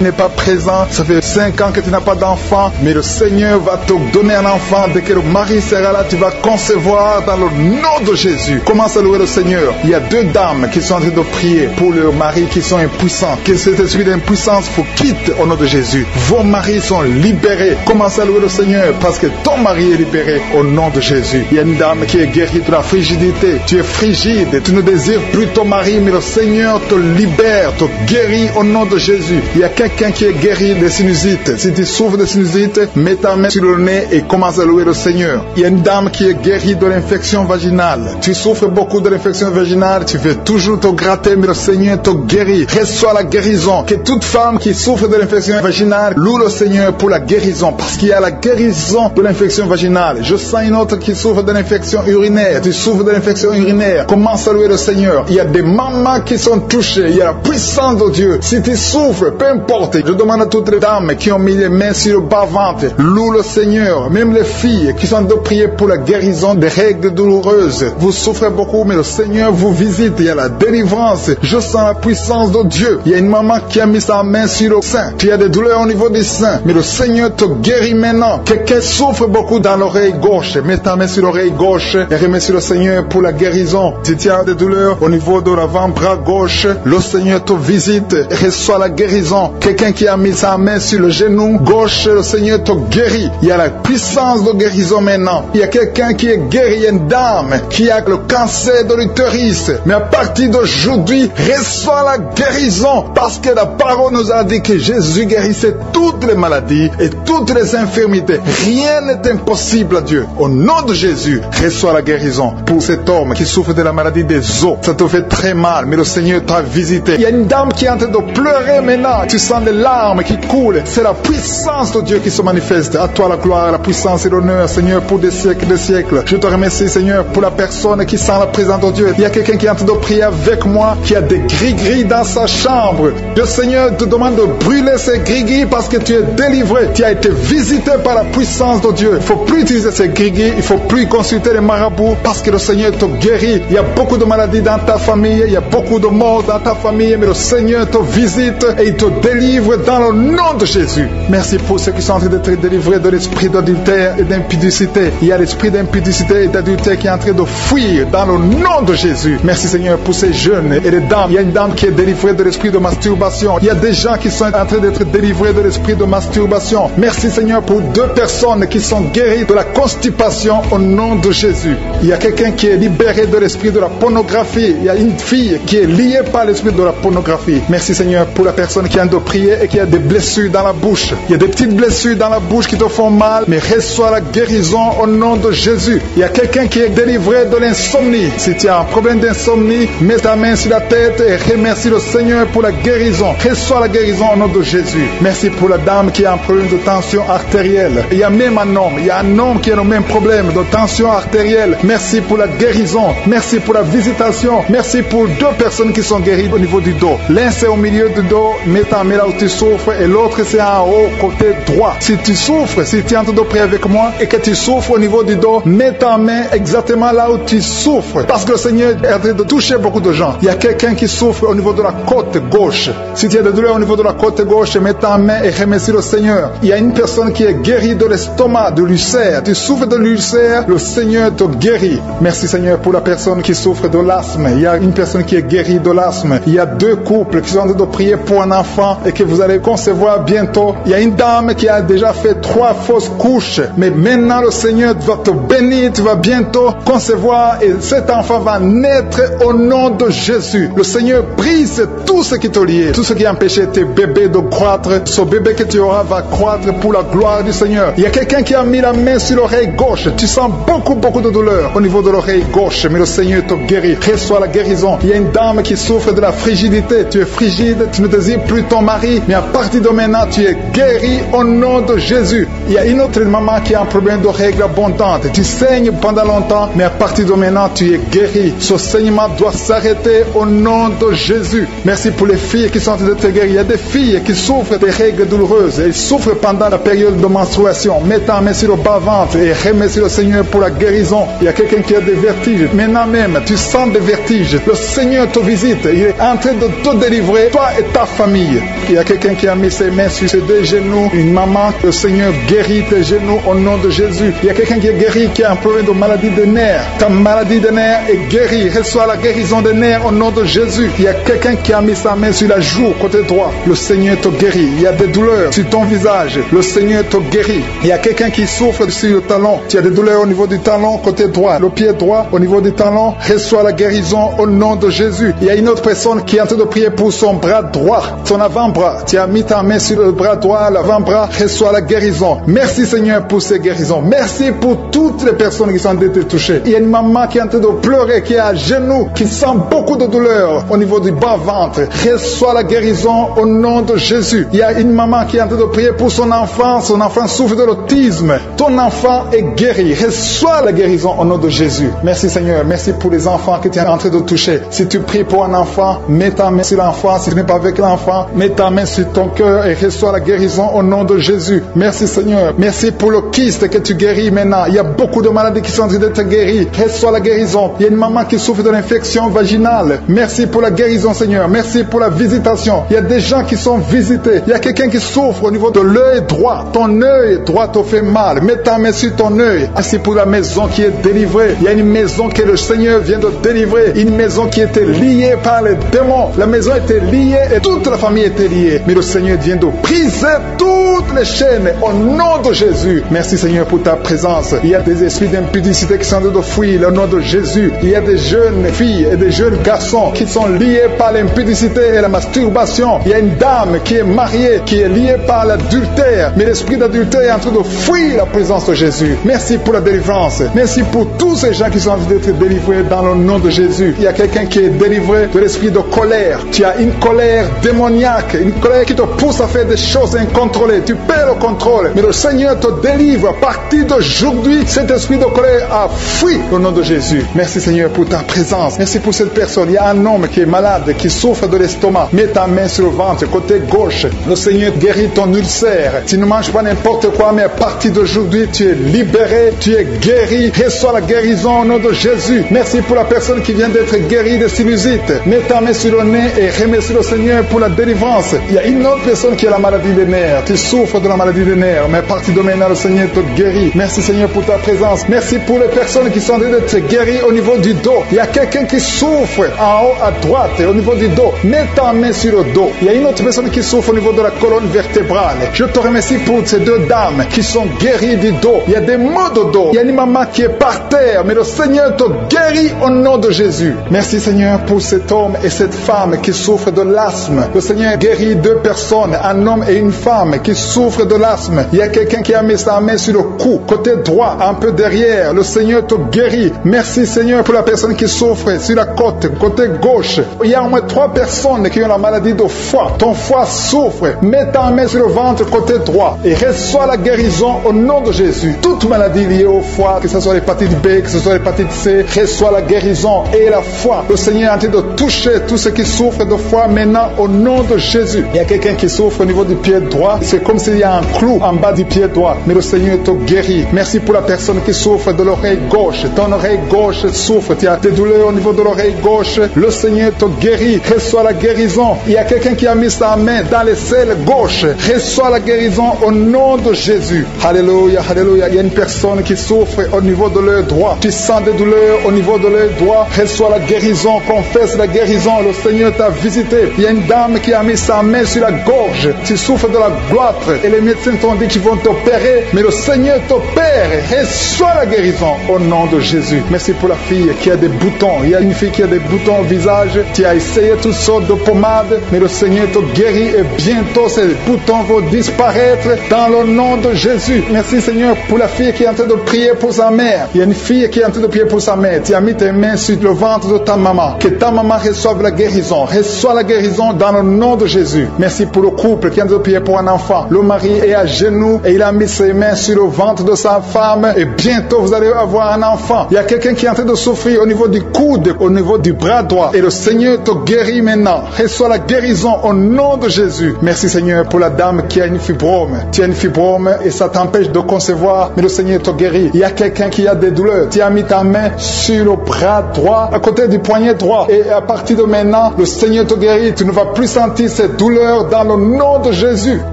Speaker 2: n'est pas présent. Ça fait 5 ans que tu n'as pas d'enfant, mais le Seigneur va te donner un enfant. Dès que le mari sera là, tu vas concevoir dans le nom de Jésus. Commence à louer le Seigneur. Il y a 2 dames qui sont en train de prier pour leurs maris qui sont impuissants. Que cet esprit d'impuissance faut quitte au nom de Jésus. Vos maris sont libérés. Commence à louer le Seigneur parce que ton mari est libéré au nom de Jésus. Il y a une dame qui est guérie de la frigidité. Tu es frigide, tu ne désires plus ton mari, mais le Seigneur te libère, te guérit au nom de Jésus. Il y a quelqu'un qui est guéri des sinusites. Si tu souffres de sinusite, mets ta main sur le nez et commence à louer le Seigneur. Il y a une dame qui est guérie de l'infection vaginale. Tu souffres beaucoup de l'infection vaginale, tu veux toujours te gratter, mais le Seigneur te guérit. Reçois la guérison. Que toute femme qui souffre de l'infection vaginale loue le Seigneur pour la guérison, parce qu'il y a la guérison de l'infection vaginale. Je sens une autre qui souffre de l'infection urinaire. Tu souffres de l'infection urinaire. Commence à louer le Seigneur. Il y a des mamans qui sont touchées. Il y a la puissance de Dieu. Si tu souffres, peu importe. Je demande à toutes les dames qui ont mis les mains sur le bas-ventre, loue le Seigneur. Même les filles qui sont de prier pour la guérison des règles douloureuses. Vous souffrez beaucoup, mais le Seigneur vous visite. Il y a la délivrance. Je sens la puissance de Dieu. Il y a une maman qui a mis sa main sur le sein. Tu as des douleurs au niveau du sein, mais le Seigneur te guérit maintenant. Quelqu'un souffre beaucoup dans l'oreille gauche. Mets ta main sur l'oreille gauche et remercie le Seigneur pour la guérison. Si tu as des douleurs au niveau de l'avant-bras gauche, le Seigneur te visite et reçoit la guérison. Quelqu'un qui a mis sa main sur le genou gauche, le Seigneur te guérit. Il y a la puissance de guérison maintenant. Il y a quelqu'un qui est guéri, il y a une dame qui a le cancer de l'utérus. Mais à partir d'aujourd'hui, reçoit la guérison parce que la parole nous a dit que Jésus guérissait toutes les maladies et toutes les infirmités. Rien n'est impossible à Dieu. Au nom de Jésus, reçois la guérison pour cet homme qui souffre de la maladie des os. Ça te fait très mal, mais le Seigneur t'a visité. Il y a une dame qui est en train de pleurer maintenant. Tu sens les larmes qui coulent. C'est la puissance de Dieu qui se manifeste. À toi la gloire, la puissance et l'honneur, Seigneur, pour des siècles. Je te remercie, Seigneur, pour la personne qui sent la présence de Dieu. Il y a quelqu'un qui est en train de prier avec moi, qui a des gris-gris dans sa chambre. Le Seigneur te demande de brûler ces gris-gris parce que tu es délivré. Tu as été visité par la puissance de Dieu. Il ne faut plus utiliser ces gris-gris. Il ne faut plus consulter les marabouts parce que le Seigneur te guérit. Il y a beaucoup de maladies dans ta famille. Il y a beaucoup de morts dans ta famille. Mais le Seigneur te visite et il te délivre dans le nom de Jésus. Merci pour ceux qui sont en train d'être délivrés de l'esprit d'adultère et d'impudicité. Il y a l'esprit d'impudicité et d'adultère qui est en train de fuir dans le nom de Jésus. Merci Seigneur pour ces jeunes et les dames. Il y a une dame qui est délivrée de l'esprit de masturbation. Il y a des gens qui sont en train d'être délivrés de l'esprit de masturbation. Merci Seigneur pour 2 personnes qui sont guéries de la constipation au nom de Jésus. Il y a quelqu'un qui est libéré de l'esprit de la pornographie. Il y a une fille qui est liée par l'esprit de la pornographie. Merci Seigneur pour la personne qui a de prier et qui a des blessures dans la bouche. Il y a des petites blessures dans la bouche qui te font mal, mais reçois la guérison au nom de Jésus. Il y a quelqu'un qui est délivré de l'insomnie. Si tu as un problème d'insomnie, mets ta main sur la tête et remercie le Seigneur pour la guérison. Reçois la guérison au nom de Jésus. Merci pour la dame qui a un problème de tension artérielle. Il y a même un homme. Il y a un homme qui a le même problème de tension artérielle. Merci pour la guérison. Merci pour la visitation. Merci pour 2 personnes qui sont guéries au niveau du dos. L'un c'est au milieu du dos, mets ta main là où tu souffres, et l'autre c'est en haut, côté droit. Si tu souffres, si tu es en train de prier avec moi et que tu souffres au niveau du dos, mets ta main exactement là où tu souffres. Parce que le Seigneur est en train de toucher beaucoup de gens. Il y a quelqu'un qui souffre au niveau de la côte gauche. Si tu as des douleurs au niveau de la côte gauche, mets ta main et remercie le Seigneur. Il y a une personne qui est guérie de l'estomac, de l'ulcère. Tu souffres de l'ulcère, le Seigneur te guérit. Merci Seigneur pour la personne qui souffre de l'asthme. Il y a une personne qui est guérie de l'asthme. Il y a 2 couples qui sont en train de prier pour un enfant et que vous allez concevoir bientôt. Il y a une dame qui a déjà fait 3 fausses couches. Mais maintenant le Seigneur va te bénir. Tu vas bientôt concevoir et cet enfant va naître au nom de Jésus. Le Seigneur brise tout ce qui te lie, tout ce qui empêchait tes bébés de croître. Ce bébé que tu auras va croître pour la gloire du Seigneur. Il y a quelqu'un qui a mis la main sur l'oreille gauche. Tu sens beaucoup de douleur au niveau de l'oreille gauche, mais le Seigneur te guérit. Reçois la guérison. Il y a une dame qui souffre de la frigidité. Tu es frigide, tu ne désires plus ton mari, mais à partir de maintenant, tu es guéri au nom de Jésus. Il Il y a une autre maman qui a un problème de règles abondantes. Tu saignes pendant longtemps, mais à partir de maintenant, tu es guéri. Ce saignement doit s'arrêter au nom de Jésus. Merci pour les filles qui sont en train d'être guéries. Il y a des filles qui souffrent des règles douloureuses. Elles souffrent pendant la période de menstruation. Mets ta main sur le bas-ventre et remercie le Seigneur pour la guérison. Il y a quelqu'un qui a des vertiges. Maintenant même, tu sens des vertiges. Le Seigneur te visite. Il est en train de te délivrer, toi et ta famille. Il y a quelqu'un qui a mis ses mains sur ses deux genoux. Une maman, le Seigneur guérit tes genoux au nom de Jésus. Il y a quelqu'un qui est guéri, qui a un problème de maladie des nerfs. Ta maladie des nerfs est guérie. Reçois la guérison des nerfs au nom de Jésus. Il y a quelqu'un qui a mis sa main sur la joue, côté droit. Le Seigneur te guérit. Il y a des douleurs sur ton visage. Le Seigneur te guérit. Il y a quelqu'un qui souffre sur le talon. Tu as des douleurs au niveau du talon, côté droit. Le pied droit, au niveau du talon. Reçois la guérison au nom de Jésus. Il y a une autre personne qui est en train de prier pour son bras droit, son avant-bras. Tu as mis ta main sur le bras droit, l'avant-bras. Reçois la guérison. Merci Seigneur pour ces guérisons. Merci pour toutes les personnes qui sont en train d'être touchées. Il y a une maman qui est en train de pleurer, qui est à genoux, qui sent beaucoup de douleur au niveau du bas-ventre. Reçois la guérison au nom de Jésus. Il y a une maman qui est en train de prier pour son enfant. Son enfant souffre de l'autisme. Ton enfant est guéri. Reçois la guérison au nom de Jésus. Merci Seigneur. Merci pour les enfants que tu es en train de toucher. Si tu pries pour un enfant, mets ta main sur l'enfant. Si tu n'es pas avec l'enfant, mets ta main sur ton cœur et reçois la guérison au nom de Jésus. Merci Seigneur. Merci pour le kyste que tu guéris maintenant. Il y a beaucoup de maladies qui sont en train d'être guéries. Reçois la guérison. Il y a une maman qui souffre de l'infection vaginale. Merci pour la guérison Seigneur. Merci pour la visitation. Il y a des gens qui sont visités. Il y a quelqu'un qui souffre au niveau de l'œil droit. Ton œil droit te fait mal. Mets ta main sur ton œil. Merci pour la maison qui est délivrée. Il y a une maison que le Seigneur vient de délivrer. Une maison qui était liée par les démons. La maison était liée et toute la famille était liée. Mais le Seigneur vient de briser toutes les chaînes au nom de Jésus. Merci Seigneur pour ta présence. Il y a des esprits d'impudicité qui sont en train de fuir au nom de Jésus. Il y a des jeunes filles et des jeunes garçons qui sont liés par l'impudicité et la masturbation. Il y a une dame qui est mariée, qui est liée par l'adultère. Mais l'esprit d'adultère est en train de fuir la présence de Jésus. Merci pour la délivrance. Merci pour tous ces gens qui sont en train d'être délivrés dans le nom de Jésus. Il y a quelqu'un qui est délivré de l'esprit de colère. Tu as une colère démoniaque, une colère qui te pousse à faire des choses incontrôlées. Tu perds le contrôle. Mais le Seigneur te délivre. À partir d'aujourd'hui, cet esprit de colère a fui au nom de Jésus. Merci Seigneur pour ta présence. Merci pour cette personne. Il y a un homme qui est malade, qui souffre de l'estomac. Mets ta main sur le ventre, côté gauche. Le Seigneur guérit ton ulcère. Tu ne manges pas n'importe quoi, mais à partir d'aujourd'hui, tu es libéré, tu es guéri. Reçois la guérison au nom de Jésus. Merci pour la personne qui vient d'être guérie de sinusite. Mets ta main sur le nez et remercie le Seigneur pour la délivrance. Il y a une autre personne qui a la maladie des nerfs. Tu souffres de la maladie des nerfs, mais à partir de maintenant, le Seigneur te guérit. Merci Seigneur pour ta présence. Merci pour les personnes qui sont en train d'être guéries au niveau du dos. Il y a quelqu'un qui souffre en haut à droite, au niveau du dos. Mets ta main sur le dos. Il y a une autre personne qui souffre au niveau de la colonne vertébrale. Je te remercie pour ces deux dames qui sont guéries du dos. Il y a des maux de dos. Il y a une maman qui est par terre, mais le Seigneur te guérit au nom de Jésus. Merci Seigneur pour cet homme et cette femme qui souffrent de l'asthme. Le Seigneur guérit deux personnes, un homme et une femme qui souffrent de l'asthme. Il y a quelqu'un qui a mis sa main sur le cou, côté droit, un peu derrière. Le Seigneur te guérit. Merci Seigneur pour la personne qui souffre sur la côte, côté gauche. Il y a au moins 3 personnes qui ont la maladie de foie. Ton foie souffre. Mets ta main sur le ventre, côté droit, et reçois la guérison au nom de Jésus. Toute maladie liée au foie, que ce soit l'hépatite B, que ce soit l'hépatite C, reçois la guérison et la foi. Le Seigneur est en train de toucher tous ceux qui souffrent de foie maintenant au nom de Jésus. Il y a quelqu'un qui souffre au niveau du pied droit. C'est comme s'il y a un clou en bas du pied droit. Mais le Seigneur te guérit. Merci pour la personne qui souffre de l'oreille gauche. Ton oreille gauche souffre. Tu as des douleurs au niveau de l'oreille gauche. Le Seigneur te guérit. Reçois la guérison. Il y a quelqu'un qui a mis sa main dans les selles gauche. Reçois la guérison au nom de Jésus. Alléluia, alléluia. Il y a une personne qui souffre au niveau de l'œil droit. Tu sens des douleurs au niveau de l'œil droit. Reçois la guérison. Confesse la guérison. Le Seigneur t'a visité. Il y a une dame qui a mis sa main sur la gorge. Tu souffres de la gloître et les médecins t'ont dit qu'ils vont t'opérer, mais le Seigneur t'opère. Reçois la guérison au nom de Jésus. Merci pour la fille qui a des boutons. Il y a une fille qui a des boutons au visage. Tu as essayé toutes sortes de pommades, mais le Seigneur te guérit et bientôt ces boutons vont disparaître dans le nom de Jésus. Merci Seigneur pour la fille qui est en train de prier pour sa mère. Il y a une fille qui est en train de prier pour sa mère. Tu as mis tes mains sur le ventre de ta maman. Que ta maman reçoive la guérison. Reçois la guérison dans le nom de Jésus. Merci pour le couple qui est en train de prier pour un enfant. Le mari est à genoux et il a mis ses mains sur le ventre de sa femme et bientôt vous allez avoir un enfant. Il y a quelqu'un qui est en train de souffrir au niveau du coude, au niveau du bras droit et le Seigneur te guérit maintenant. Reçois la guérison au nom de Jésus. Merci Seigneur pour la dame qui a une fibrome. Tu as une fibrome et ça t'empêche de concevoir, mais le Seigneur te guérit. Il y a quelqu'un qui a des douleurs. Tu as mis ta main sur le bras droit, à côté du poignet droit et à partir de maintenant, le Seigneur te guérit. Tu ne vas plus sentir cette douleur dans le nom de Jésus.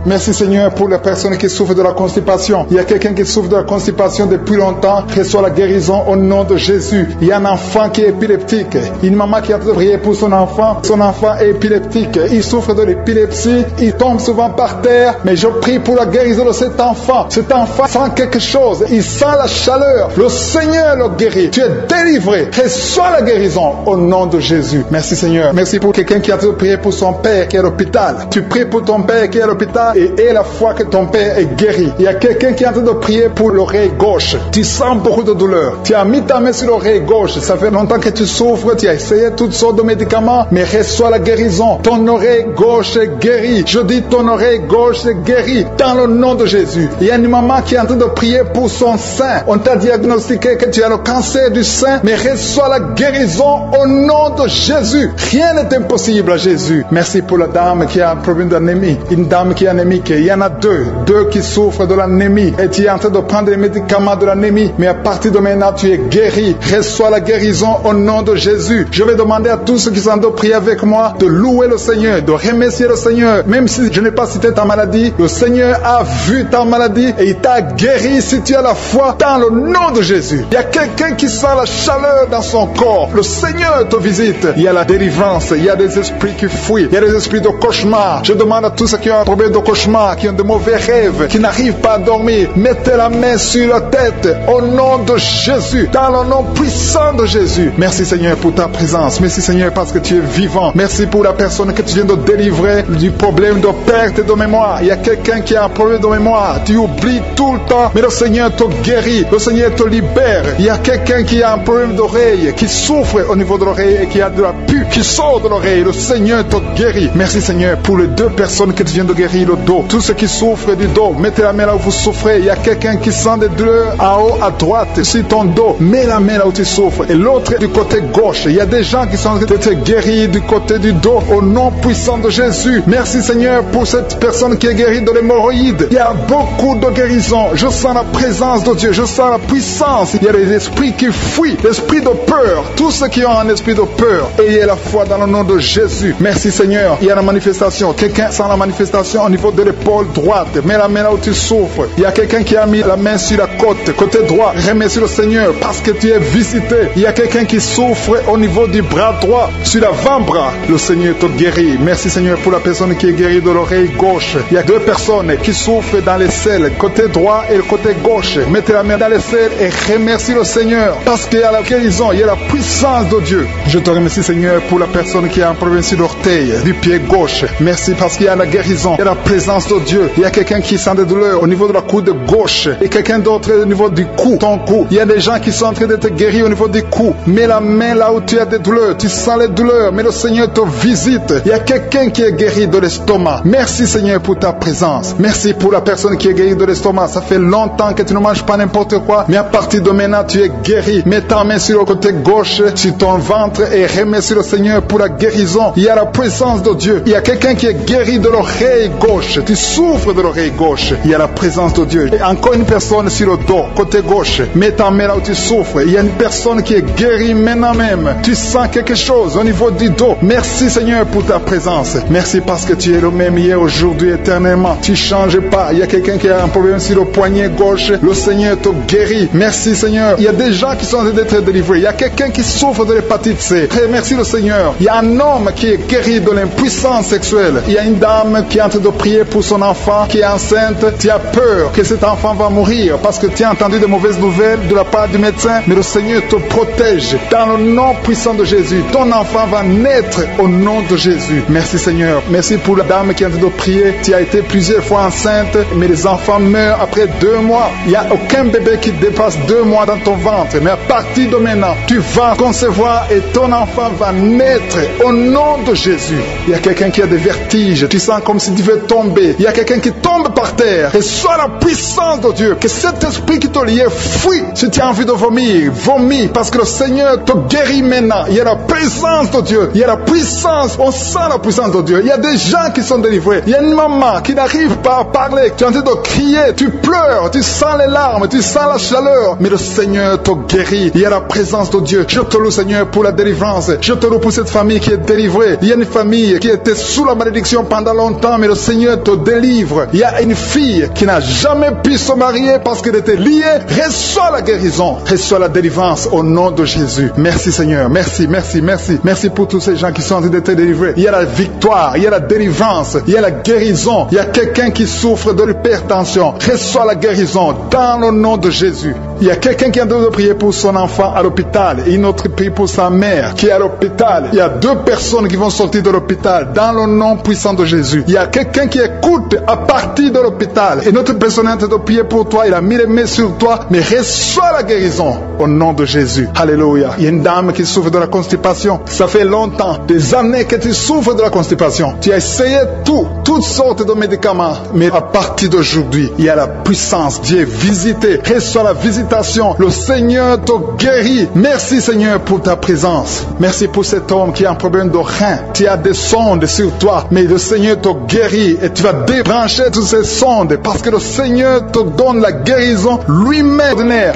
Speaker 2: Merci Seigneur pour les personnes qui souffrent de la constipation. Il y a quelqu'un qui souffre de la constipation depuis longtemps. Reçois la guérison au nom de Jésus. Il y a un enfant qui est épileptique. Une maman qui a prié pour son enfant. Son enfant est épileptique. Il souffre de l'épilepsie. Il tombe souvent par terre. Mais je prie pour la guérison de cet enfant. Cet enfant sent quelque chose. Il sent la chaleur. Le Seigneur le guérit. Tu es délivré. Reçois la guérison au nom de Jésus. Merci Seigneur. Merci pour quelqu'un qui a prié pour son père qui est à l'hôpital. Tu pries pour ton père qui est à l'hôpital et la foi que ton père est guéri. Il y a quelqu'un qui est en train de prier pour l'oreille gauche. Tu sens beaucoup de douleur. Tu as mis ta main sur l'oreille gauche. Ça fait longtemps que tu souffres. Tu as essayé toutes sortes de médicaments, mais reçois la guérison. Ton oreille gauche est guérie. Je dis ton oreille gauche est guérie dans le nom de Jésus. Il y a une maman qui est en train de prier pour son sein. On t'a diagnostiqué que tu as le cancer du sein, mais reçois la guérison au nom de Jésus. Rien n'est impossible à Jésus. Merci pour la dame qui a un problème d'anémie. Une dame qui est anémique. Il y en a deux qui souffrent de l'anémie. Et tu es en train de prendre les médicaments de l'anémie, mais à partir de maintenant, tu es guéri. Reçois la guérison au nom de Jésus. Je vais demander à tous ceux qui sont de prier avec moi de louer le Seigneur, de remercier le Seigneur. Même si je n'ai pas cité ta maladie, le Seigneur a vu ta maladie et il t'a guéri si tu as la foi dans le nom de Jésus. Il y a quelqu'un qui sent la chaleur dans son corps. Le Seigneur te visite. Il y a la délivrance. Il y a des esprits qui fuient. Il y a des esprits de cauchemar. Je demande à tous ceux qui ont un problème de cauchemar, qui ont de mauvais rêves, qui n'arrivent pas à dormir, mettez la main sur la tête au nom de Jésus, dans le nom puissant de Jésus. Merci Seigneur pour ta présence. Merci Seigneur parce que tu es vivant. Merci pour la personne que tu viens de délivrer du problème de perte de mémoire. Il y a quelqu'un qui a un problème de mémoire. Tu oublies tout le temps, mais le Seigneur te guérit. Le Seigneur te libère. Il y a quelqu'un qui a un problème d'oreille, qui souffre au niveau de l'oreille et qui a de la pus qui sort de l'oreille. Le Seigneur te guérit. Merci Seigneur pour les deux personnes que tu viens de guérir le dos. Tous ceux qui souffrent du dos, mettez la main là où vous souffrez. Il y a quelqu'un qui sent des douleurs en haut à droite sur ton dos. Mets la main là où tu souffres. Et l'autre du côté gauche. Il y a des gens qui sont en train de te guérir du côté du dos au nom puissant de Jésus. Merci Seigneur pour cette personne qui est guérie de l'hémorroïde. Il y a beaucoup de guérison. Je sens la présence de Dieu. Je sens la puissance. Il y a des esprits qui fuient. L'esprit de peur. Tous ceux qui ont un esprit de peur. Ayez la foi dans le nom de Jésus. Merci Seigneur. Il y a la manifestation. Quelqu'un sent la manifestation au niveau de l'épaule droite. Mets la main là où tu souffres. Il y a quelqu'un qui a mis la main sur la côte. Côté droit. Remercie le Seigneur parce que tu es visité. Il y a quelqu'un qui souffre au niveau du bras droit. Sur l'avant-bras. Le Seigneur te guérit. Merci Seigneur pour la personne qui est guérie de l'oreille gauche. Il y a deux personnes qui souffrent dans les selles. Côté droit et le côté gauche. Mettez la main dans les selles et remercie le Seigneur parce qu'il y a la guérison. Il y a la puissance de Dieu. Je te remercie Seigneur pour la personne qui a un problème sur l'orteil du pied gauche. Merci parce qu'il y a la guérison. Il y a la présence de Dieu. Il y a quelqu'un qui sent des douleurs au niveau de la coude gauche et quelqu'un d'autre au niveau du cou, ton cou. Il y a des gens qui sont en train d'être guéris au niveau du cou. Mets la main là où tu as des douleurs. Tu sens les douleurs, mais le Seigneur te visite. Il y a quelqu'un qui est guéri de l'estomac. Merci Seigneur pour ta présence. Merci pour la personne qui est guérie de l'estomac. Ça fait longtemps que tu ne manges pas n'importe quoi, mais à partir de maintenant tu es guéri. Mets ta main sur le côté gauche, sur ton ventre et remercie le Seigneur pour la guérison. Il y a la présence de Dieu. Il y a quelqu'un qui est guéri de l'oreille gauche. Tu souffres de l'oreille gauche. Il y a la présence de Dieu. Et encore une personne sur le dos, côté gauche. Mets ta main là où tu souffres. Il y a une personne qui est guérie maintenant même. Tu sens quelque chose au niveau du dos. Merci Seigneur pour ta présence. Merci parce que tu es le même hier, aujourd'hui, éternellement. Tu ne changes pas. Il y a quelqu'un qui a un problème sur le poignet gauche. Le Seigneur te guérit. Merci Seigneur. Il y a des gens qui sont en train d'être délivrés. Il y a quelqu'un qui souffre de l'hépatite C. Merci le Seigneur. Il y a un homme qui est guéri de l'impuissance sexuelle. Il y a une dame qui est en train de prier pour son enfant qui est enceinte. Tu as peur que cet enfant va mourir parce que tu as entendu de mauvaises nouvelles de la part du médecin. Mais le Seigneur te protège dans le nom puissant de Jésus. Ton enfant va naître au nom de Jésus. Merci Seigneur. Merci pour la dame qui est en train de prier. Tu as été plusieurs fois enceinte, mais les enfants meurent après 2 mois. Il n'y a aucun bébé qui dépasse 2 mois dans ton ventre. Mais à partir de maintenant, tu vas concevoir et ton enfant va naître au nom de Jésus. Il y a quelqu'un qui a des vertiges. Tu sens comme si tu veux tomber. Il y a quelqu'un qui tombe par terre. libère. Reçois la puissance de Dieu. Que cet esprit qui te lié fuit. Si tu as envie de vomir, vomis, parce que le Seigneur te guérit maintenant. Il y a la présence de Dieu. Il y a la puissance. On sent la puissance de Dieu. Il y a des gens qui sont délivrés. Il y a une maman qui n'arrive pas à parler. Tu es en train de crier. Tu pleures. Tu sens les larmes. Tu sens la chaleur. Mais le Seigneur te guérit. Il y a la présence de Dieu. Je te loue, Seigneur, pour la délivrance. Je te loue pour cette famille qui est délivrée. Il y a une famille qui était sous la malédiction pendant longtemps, mais le Seigneur te délivre. Il y a une fille qui n'a jamais pu se marier parce qu'elle était liée. Reçois la guérison. Reçois la délivrance au nom de Jésus. Merci, Seigneur. Merci, merci, merci. Merci pour tous ces gens qui sont en train d'être délivrés. Il y a la victoire. Il y a la délivrance. Il y a la guérison. Il y a quelqu'un qui souffre de l'hypertension. Reçois la guérison dans le nom de Jésus. Il y a quelqu'un qui est en train de prier pour son enfant à l'hôpital et une autre prie pour sa mère qui est à l'hôpital. Il y a 2 personnes qui vont sortir de l'hôpital dans le nom puissant de Jésus. Il y a quelqu'un qui écoute à partir de l'hôpital et notre personne est en train de prier pour toi. Il a mis les mains sur toi, mais reçois la guérison au nom de Jésus. Alléluia. Il y a une dame qui souffre de la constipation. Ça fait longtemps, des années que tu souffres de la constipation. Tu as essayé toutes sortes de médicaments, mais à partir d'aujourd'hui, il y a la puissance. Dieu est visité. Reçois la visitation. Le Seigneur te guérit. Merci, Seigneur, pour ta présence. Merci pour cet homme qui a un problème de rein. Tu as des sondes sur toi, mais le Seigneur te guérit et tu vas débrancher toutes ces sondes parce que le Seigneur te donne la guérison lui-même.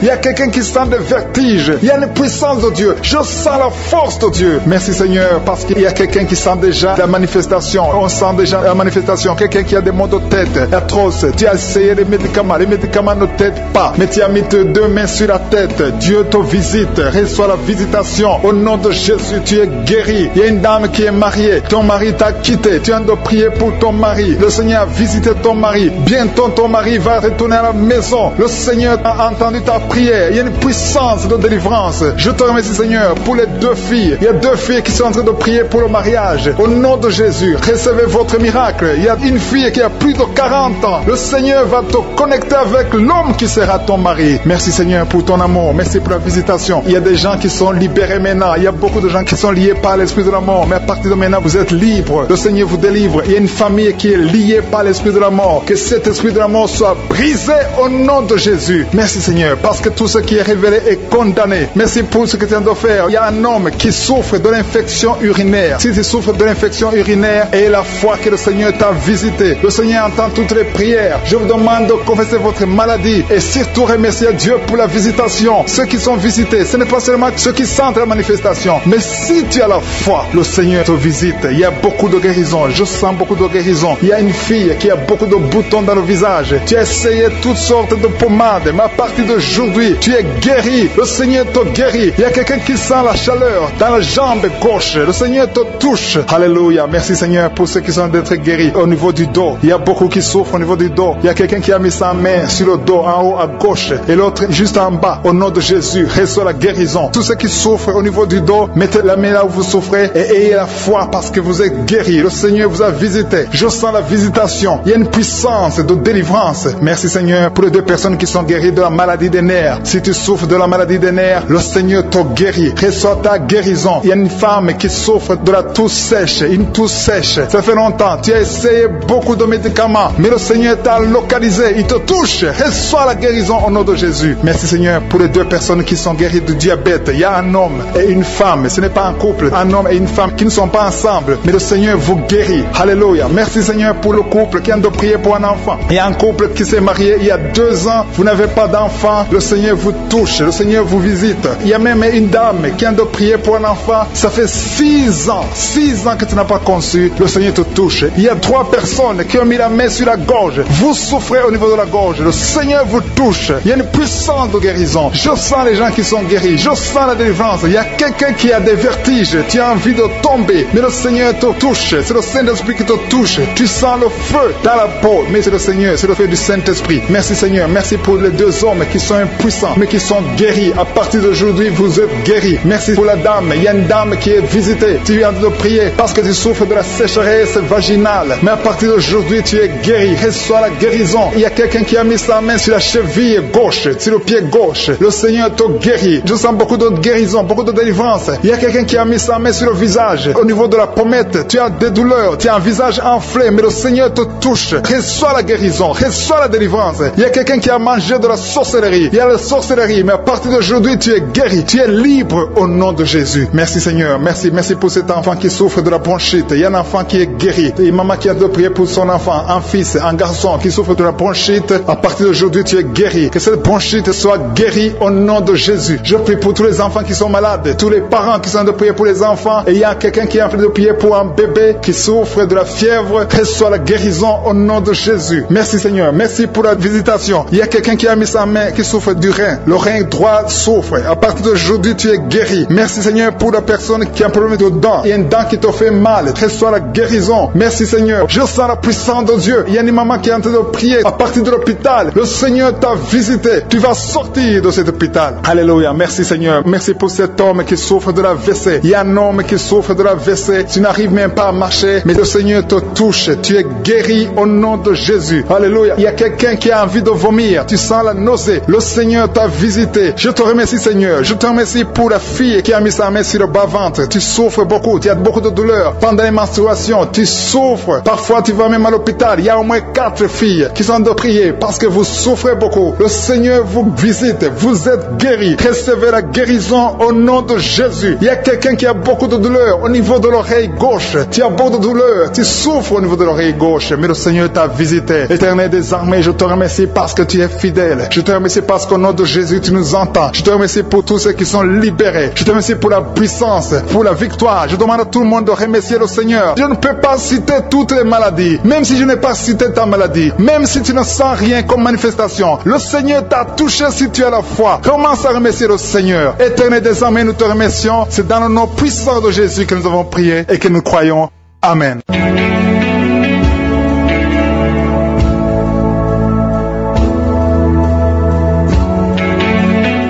Speaker 2: Il y a quelqu'un qui sent des vertiges. Il y a une puissance de Dieu. Je sens la force de Dieu. Merci, Seigneur, parce qu'il y a quelqu'un qui sent déjà la manifestation. On sent déjà la manifestation. Quelqu'un qui a des maux de tête atroces. Tu as essayé les médicaments. Les médicaments ne t'aident pas, mais tu as mis tes 2 mains sur la tête. Dieu te visite. Reçois la visitation. Au nom de Jésus, tu es guéri. Il y a une dame qui est mariée. Ton mari t'a quitté. Tu viens de prier pour ton mari. Le Seigneur a visité ton mari. Bientôt, ton mari va retourner à la maison. Le Seigneur a entendu ta prière. Il y a une puissance de délivrance. Je te remercie, Seigneur, pour les 2 filles. Il y a 2 filles qui sont en train de prier pour le mariage. Au nom de Jésus, recevez votre miracle. Il y a une fille qui a plus de 40 ans. Le Seigneur va te connecter avec l'homme qui sera ton mari. Merci, Seigneur, pour ton amour. Merci pour la visitation. Il y a des gens qui sont libérés maintenant. Il y a beaucoup de gens qui sont liés par l'esprit de la mort. Mais à partir de maintenant, vous êtes libres. Le Seigneur vous délivre. Il y a une famille qui est liée par l'esprit de la mort. Que cet esprit de la mort soit brisé au nom de Jésus. Merci, Seigneur, parce que tout ce qui est révélé est condamné. Merci pour ce que tu viens de faire. Il y a un homme qui souffre de l'infection urinaire. Si tu souffres de l'infection urinaire, et la foi que le Seigneur t'a visité. Le Seigneur entend toutes les prières. Je vous demande de confesser votre maladie et surtout remercier Dieu pour la visitation. Ceux qui sont visités, ce n'est pas seulement ceux qui sentent la manifestation, mais si tu as la foi, le Seigneur te visite. Il y a beaucoup de guérison. Je sens beaucoup de guérison. Il y a une fille qui a beaucoup de boutons dans le visage. Tu as essayé toutes sortes de pommades, mais à partir d'aujourd'hui, tu es guéri. Le Seigneur te guérit. Il y a quelqu'un qui sent la chaleur dans la jambe gauche. Le Seigneur te touche. Alléluia. Merci, Seigneur, pour ceux qui sont d'être guéris au niveau du dos. Il y a beaucoup qui souffrent au niveau du dos. Il y a quelqu'un qui a mis sa main sur le dos en haut à gauche et l'autre juste en bas. Au nom de Jésus, reçois la guérison. Tous ceux qui souffrent au niveau du dos, mettez la main là où vous souffrez et ayez la foi parce que vous êtes guéris. Le Seigneur vous a visité. Je sens la visitation. Il y a une puissance de délivrance. Merci, Seigneur, pour les 2 personnes qui sont guéries de la maladie des nerfs. Si tu souffres de la maladie des nerfs, le Seigneur te guérit. Reçois ta guérison. Il y a une femme qui souffre de la toux sèche. Une toux sèche. Ça fait longtemps. Tu as essayé beaucoup de médicaments, mais le Seigneur t'a localisé. Il te touche. Reçois la guérison au nom de Jésus. Merci, Seigneur, pour les 2 personnes qui sont guéries du diabète. Il y a un homme et une femme. Ce n'est pas un couple. Un homme et une femme qui ne sont pas ensemble, mais le Seigneur vous guérit. Alléluia. Merci, Seigneur, pour le couple qui vient de prier pour un enfant. Il y a un couple qui s'est marié il y a 2 ans. Vous n'avez pas d'enfant. Le Seigneur vous touche. Le Seigneur vous visite. Il y a même une dame qui vient de prier pour un enfant. Ça fait 6 ans. 6 ans que tu n'as pas conçu. Le Seigneur te touche. Il y a 3 personnes qui ont mis la main sur la gorge. Vous souffrez au niveau de la gorge. Le Seigneur vous touche. Il y a une puissance de guérison. Je sens les gens qui sont guéris. Je sens la délivrance. Il y a quelqu'un qui a des vertiges. Tu as envie de tomber. Mais le Seigneur te touche. C'est le Saint-Esprit qui te touche. Tu sens le feu dans la peau. Mais c'est le Seigneur. C'est le feu du Saint-Esprit. Merci, Seigneur. Merci pour les 2 hommes qui sont impuissants, mais qui sont guéris. À partir d'aujourd'hui, vous êtes guéris. Merci pour la dame. Il y a une dame qui est visitée. Tu viens de prier parce que tu souffres de la sécheresse vaginale. mal. Mais à partir d'aujourd'hui, tu es guéri. Reçois la guérison. Il y a quelqu'un qui a mis sa main sur la cheville gauche, sur le pied gauche. Le Seigneur te guérit. Je sens beaucoup de guérison, beaucoup de délivrance. Il y a quelqu'un qui a mis sa main sur le visage. Au niveau de la pommette, tu as des douleurs. Tu as un visage enflé, mais le Seigneur te touche. Reçois la guérison. Reçois la délivrance. Il y a quelqu'un qui a mangé de la sorcellerie. Il y a la sorcellerie, mais à partir d'aujourd'hui, tu es guéri. Tu es libre au nom de Jésus. Merci Seigneur. Merci pour cet enfant qui souffre de la bronchite. Il y a un enfant qui est guéri. Et maman qui a de prier pour son enfant, un fils, un garçon qui souffre de la bronchite. À partir d'aujourd'hui, tu es guéri. Que cette bronchite soit guérie au nom de Jésus. Je prie pour tous les enfants qui sont malades, tous les parents qui sont en train de prier pour les enfants. Et il y a quelqu'un qui est en train de prier pour un bébé qui souffre de la fièvre. Reçois la guérison au nom de Jésus. Merci Seigneur. Merci pour la visitation. Il y a quelqu'un qui a mis sa main qui souffre du rein. Le rein droit souffre. À partir d'aujourd'hui, tu es guéri. Merci Seigneur pour la personne qui a un problème de dents. Il y a une dent qui te fait mal. Reçois la guérison. Merci Seigneur. Je sens la puissance de Dieu. Il y a une maman qui est en train de prier à partir de l'hôpital. Le Seigneur t'a visité. Tu vas sortir de cet hôpital. Alléluia. Merci Seigneur. Merci pour cet homme qui souffre de la WC. Il y a un homme qui souffre de la WC. Tu n'arrives même pas à marcher, mais le Seigneur te touche. Tu es guéri au nom de Jésus. Alléluia. Il y a quelqu'un qui a envie de vomir. Tu sens la nausée. Le Seigneur t'a visité. Je te remercie Seigneur. Je te remercie pour la fille qui a mis sa main sur le bas-ventre. Tu souffres beaucoup. Tu as beaucoup de douleurs. Pendant les menstruations, tu souffres. Parfois, tu vas même à l'hôpital. Il y a au moins 4 filles qui sont de prier parce que vous souffrez beaucoup. Le Seigneur vous visite. Vous êtes guéris. Recevez la guérison au nom de Jésus. Il y a quelqu'un qui a beaucoup de douleurs au niveau de l'oreille gauche. Tu as beaucoup de douleurs. Tu souffres au niveau de l'oreille gauche. Mais le Seigneur t'a visité. Éternel des armées, je te remercie parce que tu es fidèle. Je te remercie parce qu'au nom de Jésus, tu nous entends. Je te remercie pour tous ceux qui sont libérés. Je te remercie pour la puissance, pour la victoire. Je demande à tout le monde de remercier le Seigneur. Je ne peux pas citer toutes les maladies. Même si je n'ai pas cité ta maladie. Même si tu ne sens rien comme manifestation. Le Seigneur t'a touché si tu as la foi. Commence à remercier le Seigneur. Éternel des armées, nous te remercions. C'est dans le nom puissant de Jésus que nous avons prié et que nous croyons. Amen.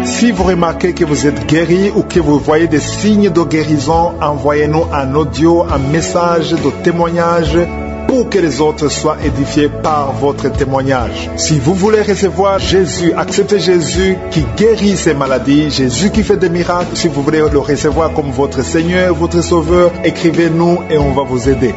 Speaker 2: Si vous remarquez que vous êtes guéri ou que vous voyez des signes de guérison, envoyez-nous un audio, un message de témoignage pour que les autres soient édifiés par votre témoignage. Si vous voulez recevoir Jésus, acceptez Jésus qui guérit ces maladies, Jésus qui fait des miracles. Si vous voulez le recevoir comme votre Seigneur, votre Sauveur, écrivez-nous et on va vous aider.